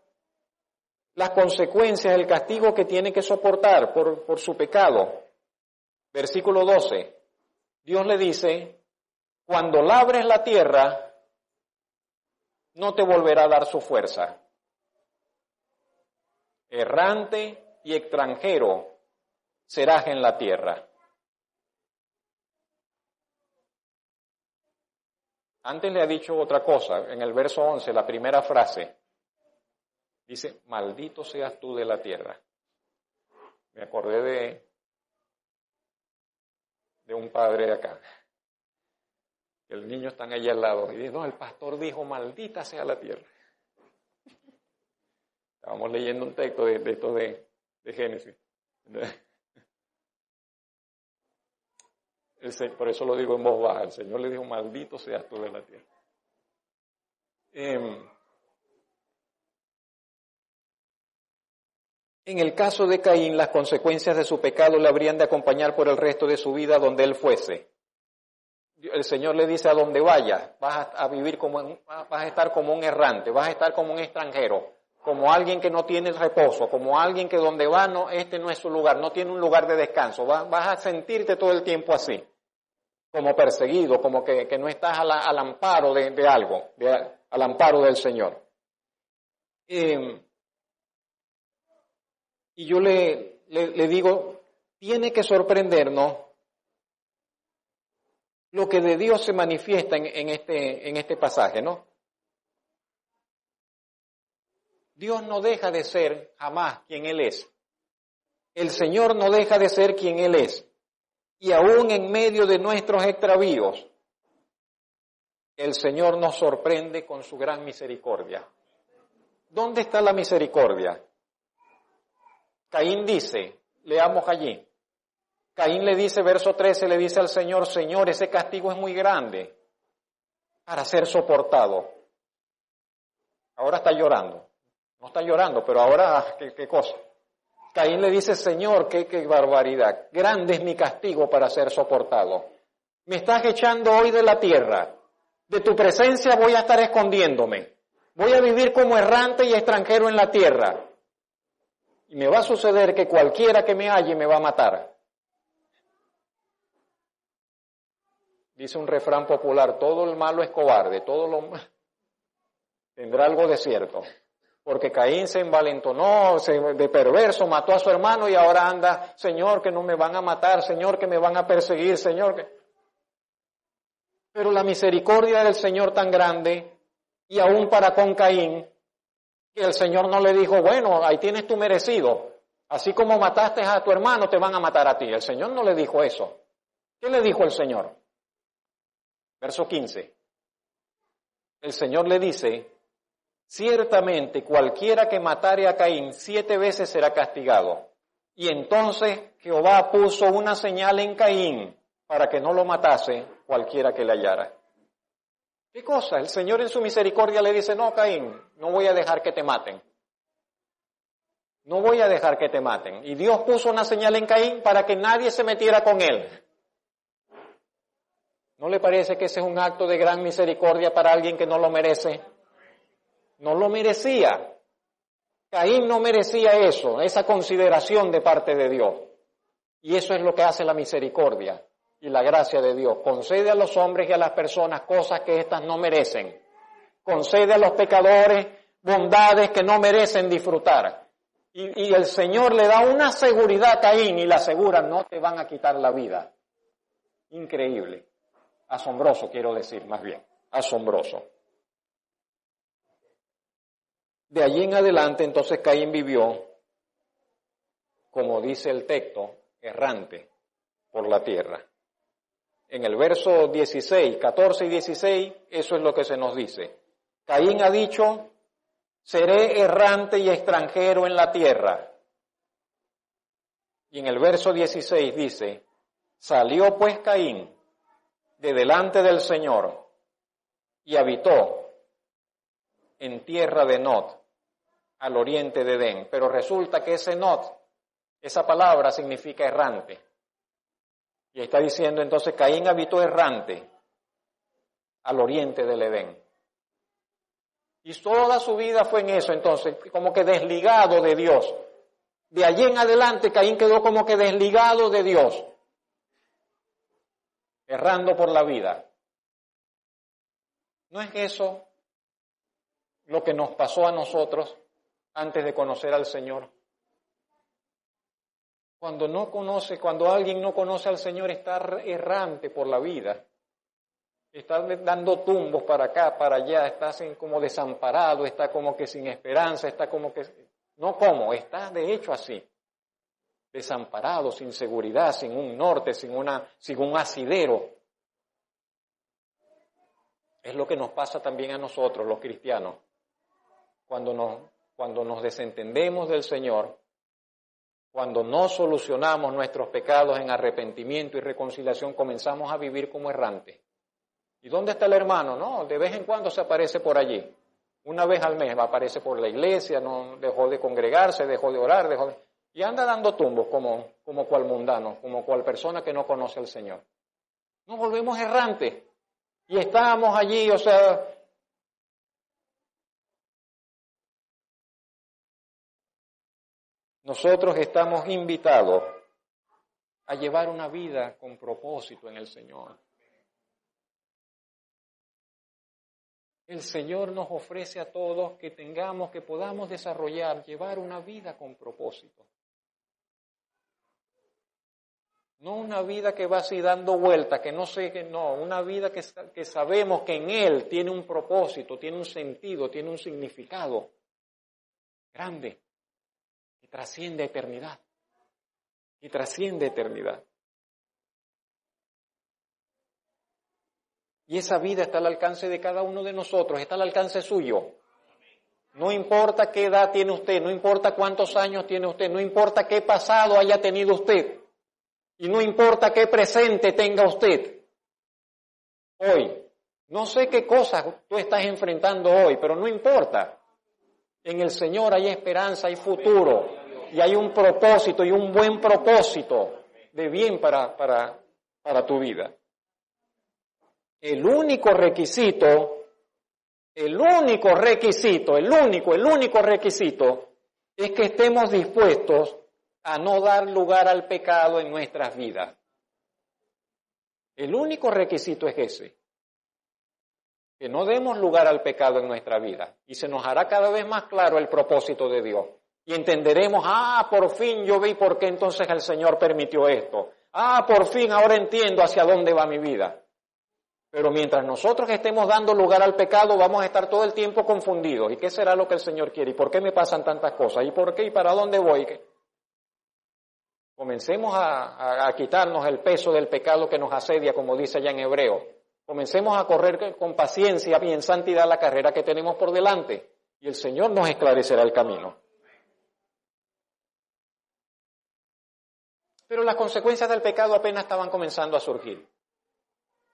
consecuencias, el castigo que tiene que soportar por su pecado. Versículo 12. Dios le dice, cuando labres la tierra, no te volverá a dar su fuerza. Errante y extranjero serás en la tierra. Antes le ha dicho otra cosa, en el verso 11, la primera frase, dice, maldito seas tú de la tierra. Me acordé de un padre de acá. El niño está allí al lado y dice, no, el pastor dijo, maldita sea la tierra. Estábamos leyendo un texto de Génesis. Por eso lo digo en voz baja. El Señor le dijo, maldito seas tú de la tierra. En el caso de Caín, las consecuencias de su pecado le habrían de acompañar por el resto de su vida donde él fuese. El Señor le dice, a donde vayas, vas a vivir vas a estar como un errante, vas a estar como un extranjero, como alguien que no tiene reposo, como alguien que donde va, este no es su lugar, no tiene un lugar de descanso, vas a sentirte todo el tiempo así, como perseguido, como que no estás al amparo de algo, al amparo del Señor. Y yo le digo, tiene que sorprendernos lo que de Dios se manifiesta en este pasaje, ¿no? Dios no deja de ser jamás quien Él es. El Señor no deja de ser quien Él es. Y aún en medio de nuestros extravíos, el Señor nos sorprende con su gran misericordia. ¿Dónde está la misericordia? Caín dice, leamos allí, Caín le dice, verso 13, le dice al Señor, Señor, ese castigo es muy grande para ser soportado. Ahora está llorando. No está llorando, pero ahora, ¿qué cosa? Caín le dice, Señor, qué barbaridad. Grande es mi castigo para ser soportado. Me estás echando hoy de la tierra. De tu presencia voy a estar escondiéndome. Voy a vivir como errante y extranjero en la tierra. Y me va a suceder que cualquiera que me halle me va a matar. Dice un refrán popular, todo el malo es cobarde, tendrá algo de cierto. Porque Caín se envalentonó, de perverso, mató a su hermano y ahora anda, Señor, que no me van a matar, Señor, que me van a perseguir, Señor. Pero la misericordia del Señor tan grande, y aún para con Caín, que el Señor no le dijo, bueno, ahí tienes tu merecido, así como mataste a tu hermano, te van a matar a ti. El Señor no le dijo eso. ¿Qué le dijo el Señor? Verso 15. El Señor le dice, ciertamente cualquiera que matare a Caín 7 veces será castigado. Y entonces Jehová puso una señal en Caín para que no lo matase cualquiera que le hallara. ¿Qué cosa? El Señor en su misericordia le dice, no, Caín, no voy a dejar que te maten. No voy a dejar que te maten. Y Dios puso una señal en Caín para que nadie se metiera con él. ¿No le parece que ese es un acto de gran misericordia para alguien que no lo merece? No lo merecía. Caín no merecía eso, esa consideración de parte de Dios. Y eso es lo que hace la misericordia y la gracia de Dios. Concede a los hombres y a las personas cosas que éstas no merecen. Concede a los pecadores bondades que no merecen disfrutar. Y el Señor le da una seguridad a Caín y le asegura, no te van a quitar la vida. Increíble. Asombroso, quiero decir, más bien, asombroso. De allí en adelante, entonces, Caín vivió, como dice el texto, errante por la tierra. En el verso 16, 14 y 16, eso es lo que se nos dice. Caín ha dicho, seré errante y extranjero en la tierra. Y en el verso 16 dice, salió pues Caín de delante del Señor y habitó en tierra de Nod, al oriente de Edén. Pero resulta que ese Nod, esa palabra significa errante. Y está diciendo entonces, Caín habitó errante al oriente del Edén. Y toda su vida fue en eso, entonces, como que desligado de Dios. De allí en adelante, Caín quedó como que desligado de Dios, errando por la vida. ¿No es eso lo que nos pasó a nosotros antes de conocer al Señor? Cuando alguien no conoce al Señor, está errante por la vida. Está dando tumbos para acá, para allá, está como desamparado, está como que sin esperanza, está como que... No como, está de hecho así. Desamparado, sin seguridad, sin un norte, sin un asidero. Es lo que nos pasa también a nosotros, los cristianos. Cuando nos desentendemos del Señor, cuando no solucionamos nuestros pecados en arrepentimiento y reconciliación, comenzamos a vivir como errantes. ¿Y dónde está el hermano? No, de vez en cuando se aparece por allí. Una vez al mes aparece por la iglesia, no dejó de congregarse, dejó de orar, y anda dando tumbos como cual mundano, como cual persona que no conoce al Señor. Nos volvemos errantes. Y estábamos allí, nosotros estamos invitados a llevar una vida con propósito en el Señor. El Señor nos ofrece a todos que podamos desarrollar, llevar una vida con propósito. No una vida que va así dando vueltas, una vida que sabemos que en Él tiene un propósito, tiene un sentido, tiene un significado grande, que trasciende eternidad, Y esa vida está al alcance de cada uno de nosotros, está al alcance suyo. No importa qué edad tiene usted, no importa cuántos años tiene usted, no importa qué pasado haya tenido usted, y no importa qué presente tenga usted hoy. No sé qué cosas tú estás enfrentando hoy, pero no importa. En el Señor hay esperanza, hay futuro, y hay un propósito, y un buen propósito de bien para tu vida. El único requisito es que estemos dispuestos a no dar lugar al pecado en nuestras vidas. El único requisito es ese, que no demos lugar al pecado en nuestra vida, y se nos hará cada vez más claro el propósito de Dios. Y entenderemos, por fin yo vi por qué entonces el Señor permitió esto. Por fin ahora entiendo hacia dónde va mi vida. Pero mientras nosotros estemos dando lugar al pecado, vamos a estar todo el tiempo confundidos. ¿Y qué será lo que el Señor quiere? ¿Y por qué me pasan tantas cosas? ¿Y por qué? ¿Y para dónde voy? Comencemos a quitarnos el peso del pecado que nos asedia, como dice allá en Hebreo. Comencemos a correr con paciencia y en santidad la carrera que tenemos por delante. Y el Señor nos esclarecerá el camino. Pero las consecuencias del pecado apenas estaban comenzando a surgir.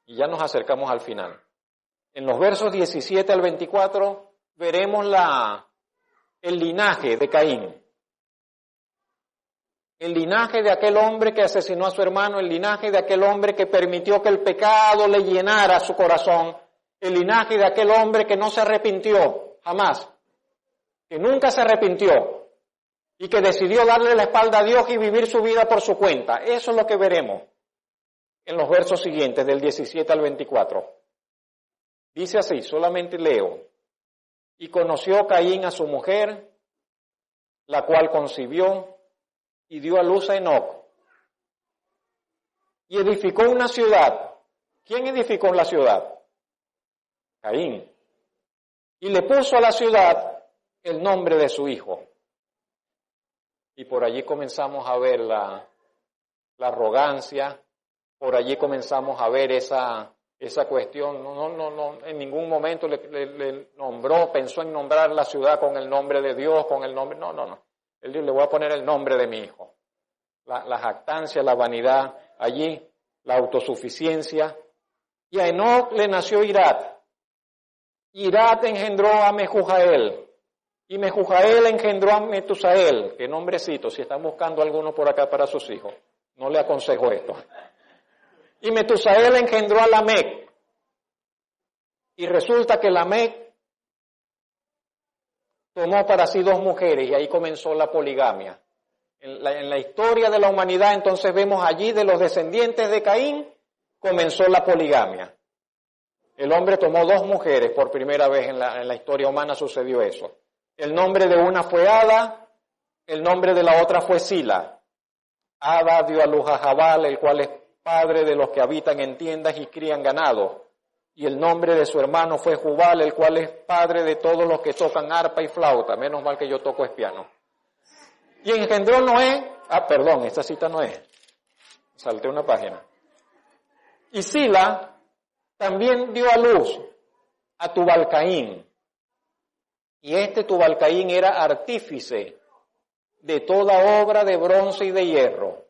Y ya nos acercamos al final. En los versos 17 al 24 veremos el linaje de Caín. El linaje de aquel hombre que asesinó a su hermano, el linaje de aquel hombre que permitió que el pecado le llenara su corazón, el linaje de aquel hombre que no se arrepintió jamás, que nunca se arrepintió y que decidió darle la espalda a Dios y vivir su vida por su cuenta. Eso es lo que veremos en los versos siguientes, del 17 al 24. Dice así, solamente leo. Y conoció Caín a su mujer, la cual concibió y dio a luz a Enoc. Y edificó una ciudad ¿Quién edificó la ciudad? Caín. Y le puso a la ciudad el nombre de su hijo. Y por allí comenzamos a ver la arrogancia, por allí comenzamos a ver esa cuestión. No, en ningún momento le nombró, pensó en nombrar la ciudad con el nombre de Dios, con el nombre, no. Él dijo, le voy a poner el nombre de mi hijo. La jactancia, la vanidad allí, la autosuficiencia. Y a Enoc le nació Irad. Irad engendró a Mehujael. Y Mehujael engendró a Metusael. Qué nombrecito, si están buscando alguno por acá para sus hijos. No le aconsejo esto. Y Metusael engendró a Lamec. Y resulta que Lamec tomó para sí 2 mujeres y ahí comenzó la poligamia. En la historia de la humanidad, entonces vemos allí de los descendientes de Caín, comenzó la poligamia. El hombre tomó 2 mujeres, por primera vez en la historia humana sucedió eso. El nombre de una fue Ada, el nombre de la otra fue Sila. Ada dio a luz a Jabal, el cual es padre de los que habitan en tiendas y crían ganado. Y el nombre de su hermano fue Jubal, el cual es padre de todos los que tocan arpa y flauta. Menos mal que yo toco es piano. Y engendró Noé, esta cita no es, salté una página. Y Sila también dio a luz a Tubal-Caín. Y este Tubal-Caín era artífice de toda obra de bronce y de hierro.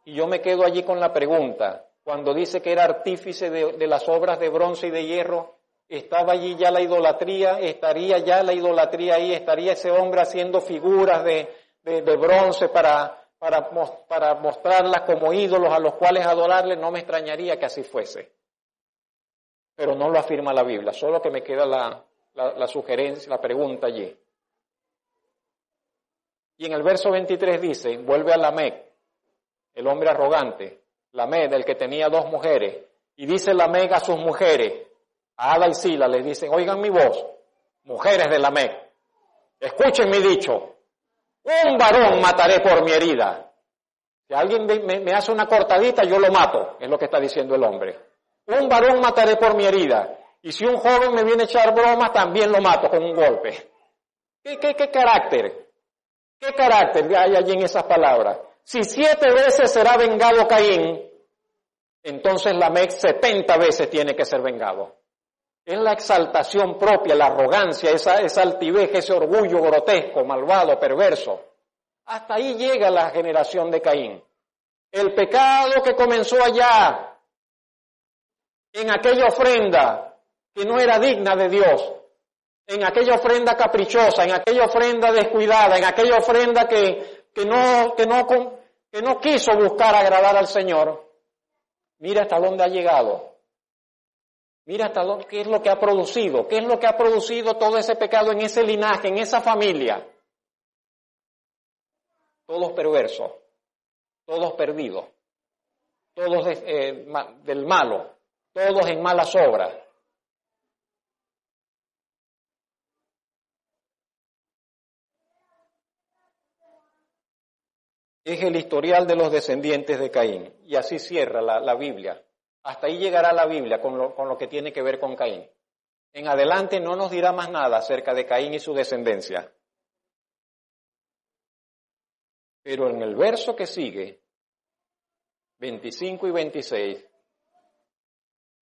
Y yo me quedo allí con la pregunta, cuando dice que era artífice de las obras de bronce y de hierro, ¿estaba allí ya la idolatría? ¿Estaría ya la idolatría ahí? ¿Estaría ese hombre haciendo figuras de bronce para mostrarlas como ídolos a los cuales adorarle? No me extrañaría que así fuese. Pero no lo afirma la Biblia, solo que me queda la sugerencia, la pregunta allí. Y en el verso 23 dice, vuelve a Lamec, el hombre arrogante, Lamec, el que tenía 2 mujeres, y dice Lamec a sus mujeres, a Ada y Sila, les dicen, oigan mi voz, mujeres de Lamec, escuchen mi dicho, un varón mataré por mi herida. Si alguien me hace una cortadita, yo lo mato, es lo que está diciendo el hombre. Un varón mataré por mi herida. Y si un joven me viene a echar bromas, también lo mato con un golpe. ¿Qué carácter? ¿Qué carácter hay allí en esas palabras? Si 7 veces será vengado Caín, entonces Lamec 70 veces tiene que ser vengado. Es la exaltación propia, la arrogancia, esa altivez, ese orgullo grotesco, malvado, perverso. Hasta ahí llega la generación de Caín. El pecado que comenzó allá, en aquella ofrenda que no era digna de Dios, en aquella ofrenda caprichosa, en aquella ofrenda descuidada, en aquella ofrenda que no quiso buscar agradar al Señor. Mira hasta dónde ha llegado. Mira hasta dónde, qué es lo que ha producido, todo ese pecado en ese linaje, en esa familia. Todos perversos, todos perdidos, todos del malo, todos en malas obras. Es el historial de los descendientes de Caín. Y así cierra la Biblia. Hasta ahí llegará la Biblia con lo que tiene que ver con Caín. En adelante no nos dirá más nada acerca de Caín y su descendencia. Pero en el verso que sigue, 25 y 26,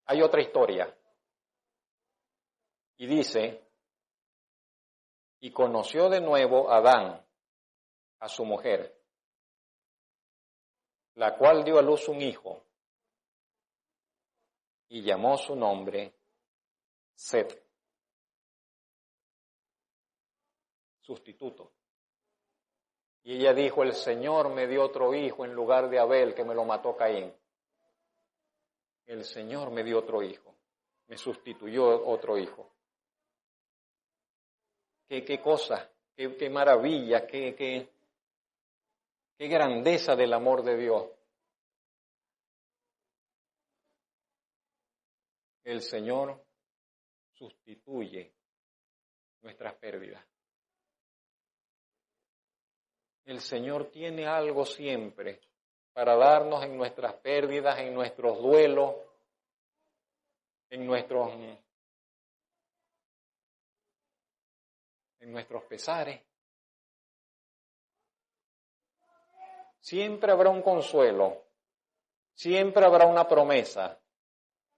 hay otra historia. Y dice, y conoció de nuevo Adán a su mujer, la cual dio a luz un hijo, y llamó su nombre Set. Sustituto. Y ella dijo, el Señor me dio otro hijo en lugar de Abel, que me lo mató Caín. El Señor me dio otro hijo, me sustituyó otro hijo. Qué cosa, qué maravilla, qué grandeza del amor de Dios. El Señor sustituye nuestras pérdidas. El Señor tiene algo siempre para darnos en nuestras pérdidas, en nuestros duelos, en nuestros pesares. Siempre habrá un consuelo, siempre habrá una promesa,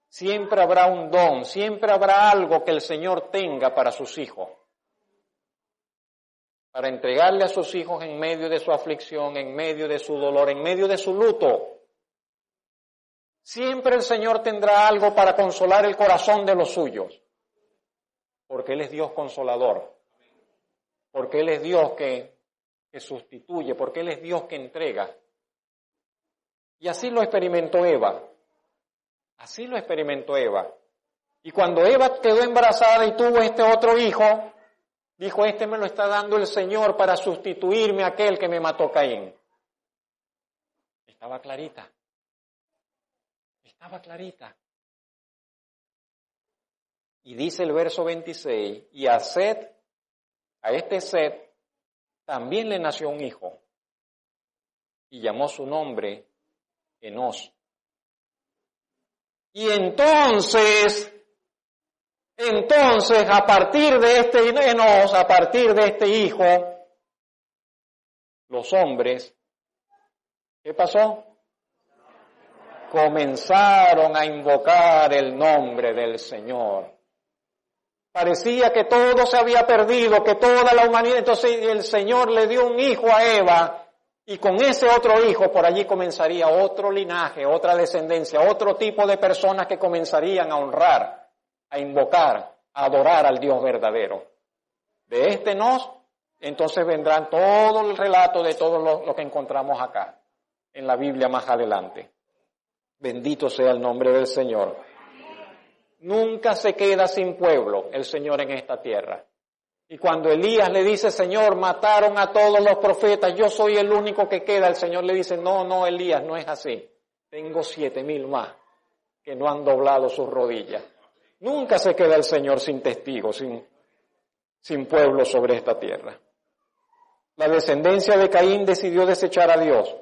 siempre habrá un don, siempre habrá algo que el Señor tenga para sus hijos, para entregarle a sus hijos en medio de su aflicción, en medio de su dolor, en medio de su luto. Siempre el Señor tendrá algo para consolar el corazón de los suyos, porque Él es Dios consolador, porque Él es Dios que sustituye, porque Él es Dios que entrega. Y así lo experimentó Eva. Así lo experimentó Eva. Y cuando Eva quedó embarazada y tuvo este otro hijo, dijo, este me lo está dando el Señor para sustituirme a aquel que me mató Caín. Estaba clarita. Estaba clarita. Y dice el verso 26, y a Set, a este Set, también le nació un hijo, y llamó su nombre Enós. Y entonces, a partir de este Enós, a partir de este hijo, los hombres, ¿qué pasó? Comenzaron a invocar el nombre del Señor. Parecía que todo se había perdido, que toda la humanidad, entonces el Señor le dio un hijo a Eva, y con ese otro hijo por allí comenzaría otro linaje, otra descendencia, otro tipo de personas que comenzarían a honrar, a invocar, a adorar al Dios verdadero. De este Enós, entonces vendrán todo el relato de todo lo que encontramos acá, en la Biblia más adelante. Bendito sea el nombre del Señor. Nunca se queda sin pueblo el Señor en esta tierra. Y cuando Elías le dice, Señor, mataron a todos los profetas, yo soy el único que queda, el Señor le dice, no, Elías, no es así. Tengo 7,000 más que no han doblado sus rodillas. Nunca se queda el Señor sin testigos, sin pueblo sobre esta tierra. La descendencia de Caín decidió desechar a Dios,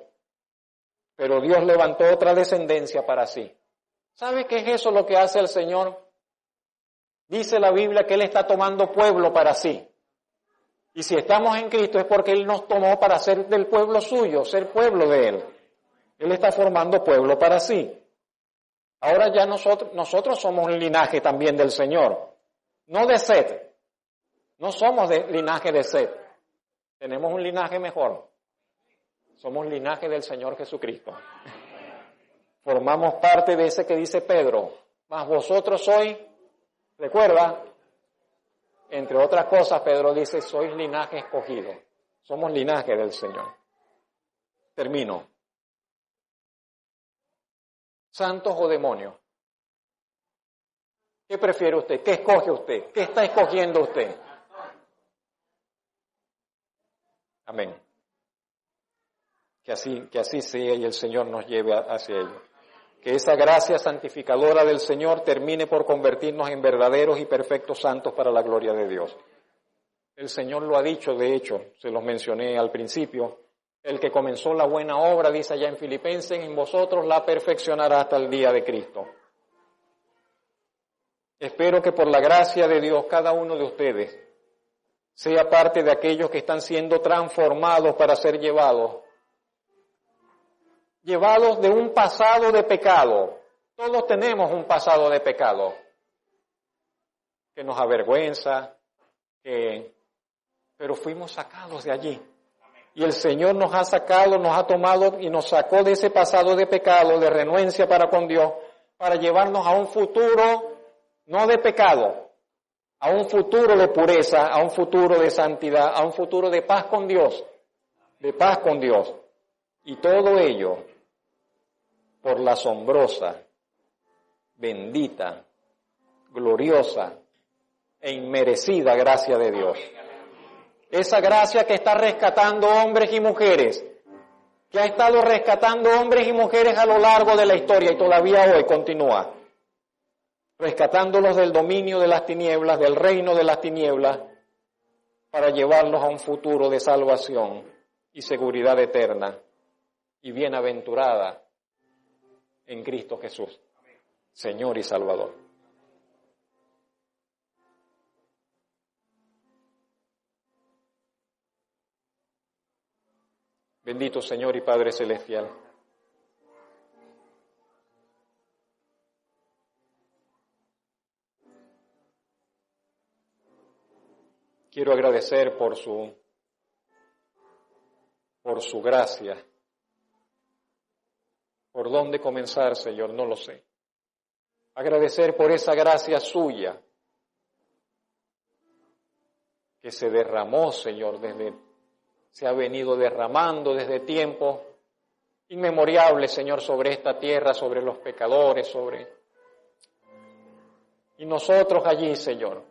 pero Dios levantó otra descendencia para sí. ¿Sabe qué es eso lo que hace el Señor? Dice la Biblia que Él está tomando pueblo para sí. Y si estamos en Cristo es porque Él nos tomó para ser del pueblo suyo, ser pueblo de Él. Él está formando pueblo para sí. Ahora ya nosotros somos un linaje también del Señor. No de Set. No somos de linaje de Set. Tenemos un linaje mejor. Somos linaje del Señor Jesucristo. Formamos parte de ese que dice Pedro, mas vosotros sois, recuerda, entre otras cosas, Pedro dice, sois linaje escogido. Somos linaje del Señor. Termino. ¿Santos o demonios? ¿Qué prefiere usted? ¿Qué escoge usted? ¿Qué está escogiendo usted? Amén. Que así sea y el Señor nos lleve hacia ello. Que esa gracia santificadora del Señor termine por convertirnos en verdaderos y perfectos santos para la gloria de Dios. El Señor lo ha dicho, de hecho, se los mencioné al principio, el que comenzó la buena obra, dice allá en Filipenses, en vosotros la perfeccionará hasta el día de Cristo. Espero que por la gracia de Dios cada uno de ustedes sea parte de aquellos que están siendo transformados para ser llevados de un pasado de pecado. Todos tenemos un pasado de pecado que nos avergüenza, pero fuimos sacados de allí. Y el Señor nos ha sacado, nos ha tomado y nos sacó de ese pasado de pecado, de renuencia para con Dios, para llevarnos a un futuro no de pecado, a un futuro de pureza, a un futuro de santidad, a un futuro de paz con Dios, Y todo ello por la asombrosa, bendita, gloriosa e inmerecida gracia de Dios. Esa gracia que está rescatando hombres y mujeres, que ha estado rescatando hombres y mujeres a lo largo de la historia y todavía hoy continúa, rescatándolos del dominio de las tinieblas, del reino de las tinieblas, para llevarlos a un futuro de salvación y seguridad eterna y bienaventurada en Cristo Jesús, Señor y Salvador. Bendito Señor y Padre Celestial. Quiero agradecer por su gracia. ¿Por dónde comenzar, Señor? No lo sé. Agradecer por esa gracia suya que se derramó, Señor, se ha venido derramando desde tiempos inmemoriables, Señor, sobre esta tierra, sobre los pecadores, y nosotros allí, Señor.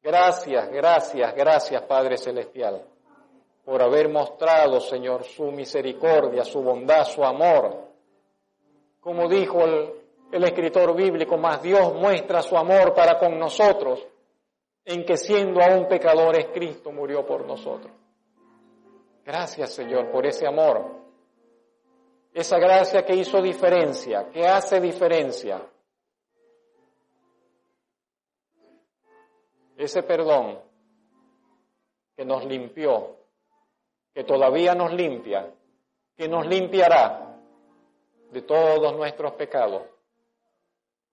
Gracias, gracias, gracias, Padre Celestial, por haber mostrado, Señor, su misericordia, su bondad, su amor. Como dijo el escritor bíblico, más Dios muestra su amor para con nosotros, en que siendo aún pecadores, Cristo murió por nosotros. Gracias, Señor, por ese amor. Esa gracia que hizo diferencia, que hace diferencia. Ese perdón que nos limpió, que todavía nos limpia, que nos limpiará de todos nuestros pecados.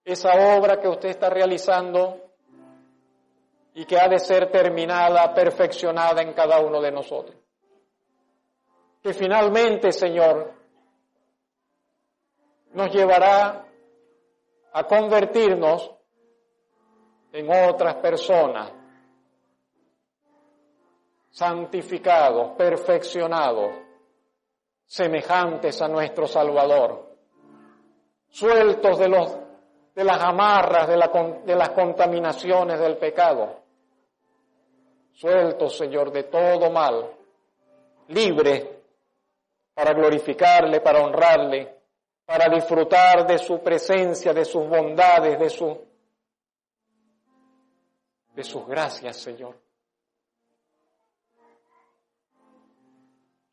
Esa obra que usted está realizando y que ha de ser terminada, perfeccionada en cada uno de nosotros. Que finalmente, Señor, nos llevará a convertirnos en otras personas, santificados, perfeccionados, semejantes a nuestro Salvador, sueltos de las amarras, de las contaminaciones del pecado, sueltos, Señor, de todo mal, libres para glorificarle, para honrarle, para disfrutar de su presencia, de sus bondades, de sus gracias, Señor.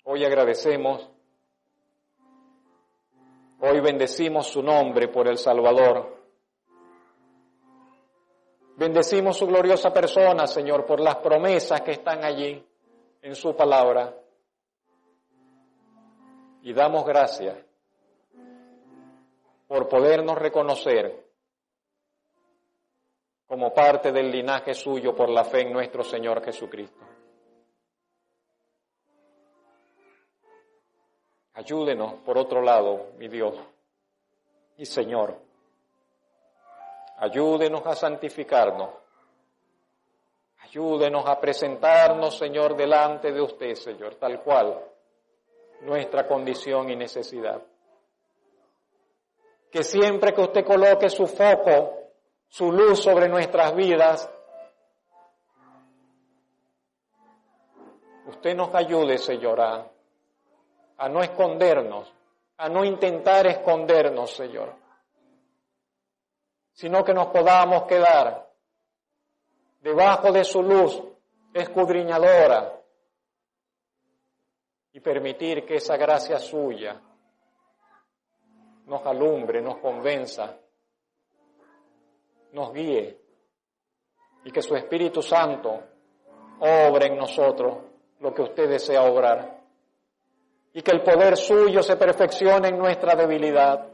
Hoy agradecemos, hoy bendecimos su nombre por el Salvador. Bendecimos su gloriosa persona, Señor, por las promesas que están allí en su palabra. Y damos gracias por podernos reconocer como parte del linaje suyo por la fe en nuestro Señor Jesucristo. Ayúdenos, por otro lado, mi Dios y Señor, ayúdenos a santificarnos, ayúdenos a presentarnos, Señor, delante de usted, Señor, tal cual nuestra condición y necesidad. Que siempre que usted coloque su foco, su luz sobre nuestras vidas, usted nos ayude, Señor, a no escondernos, a no intentar escondernos, Señor, sino que nos podamos quedar debajo de su luz escudriñadora y permitir que esa gracia suya nos alumbre, nos convenza, nos guíe y que su Espíritu Santo obre en nosotros lo que usted desea obrar y que el poder suyo se perfeccione en nuestra debilidad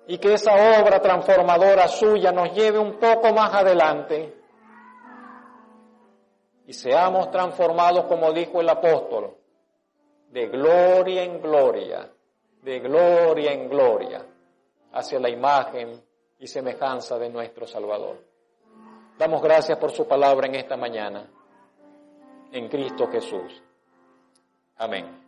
y que esa obra transformadora suya nos lleve un poco más adelante y seamos transformados, como dijo el apóstol, de gloria en gloria, de gloria en gloria, hacia la imagen y semejanza de nuestro Salvador. Damos gracias por su palabra en esta mañana, en Cristo Jesús. Amén.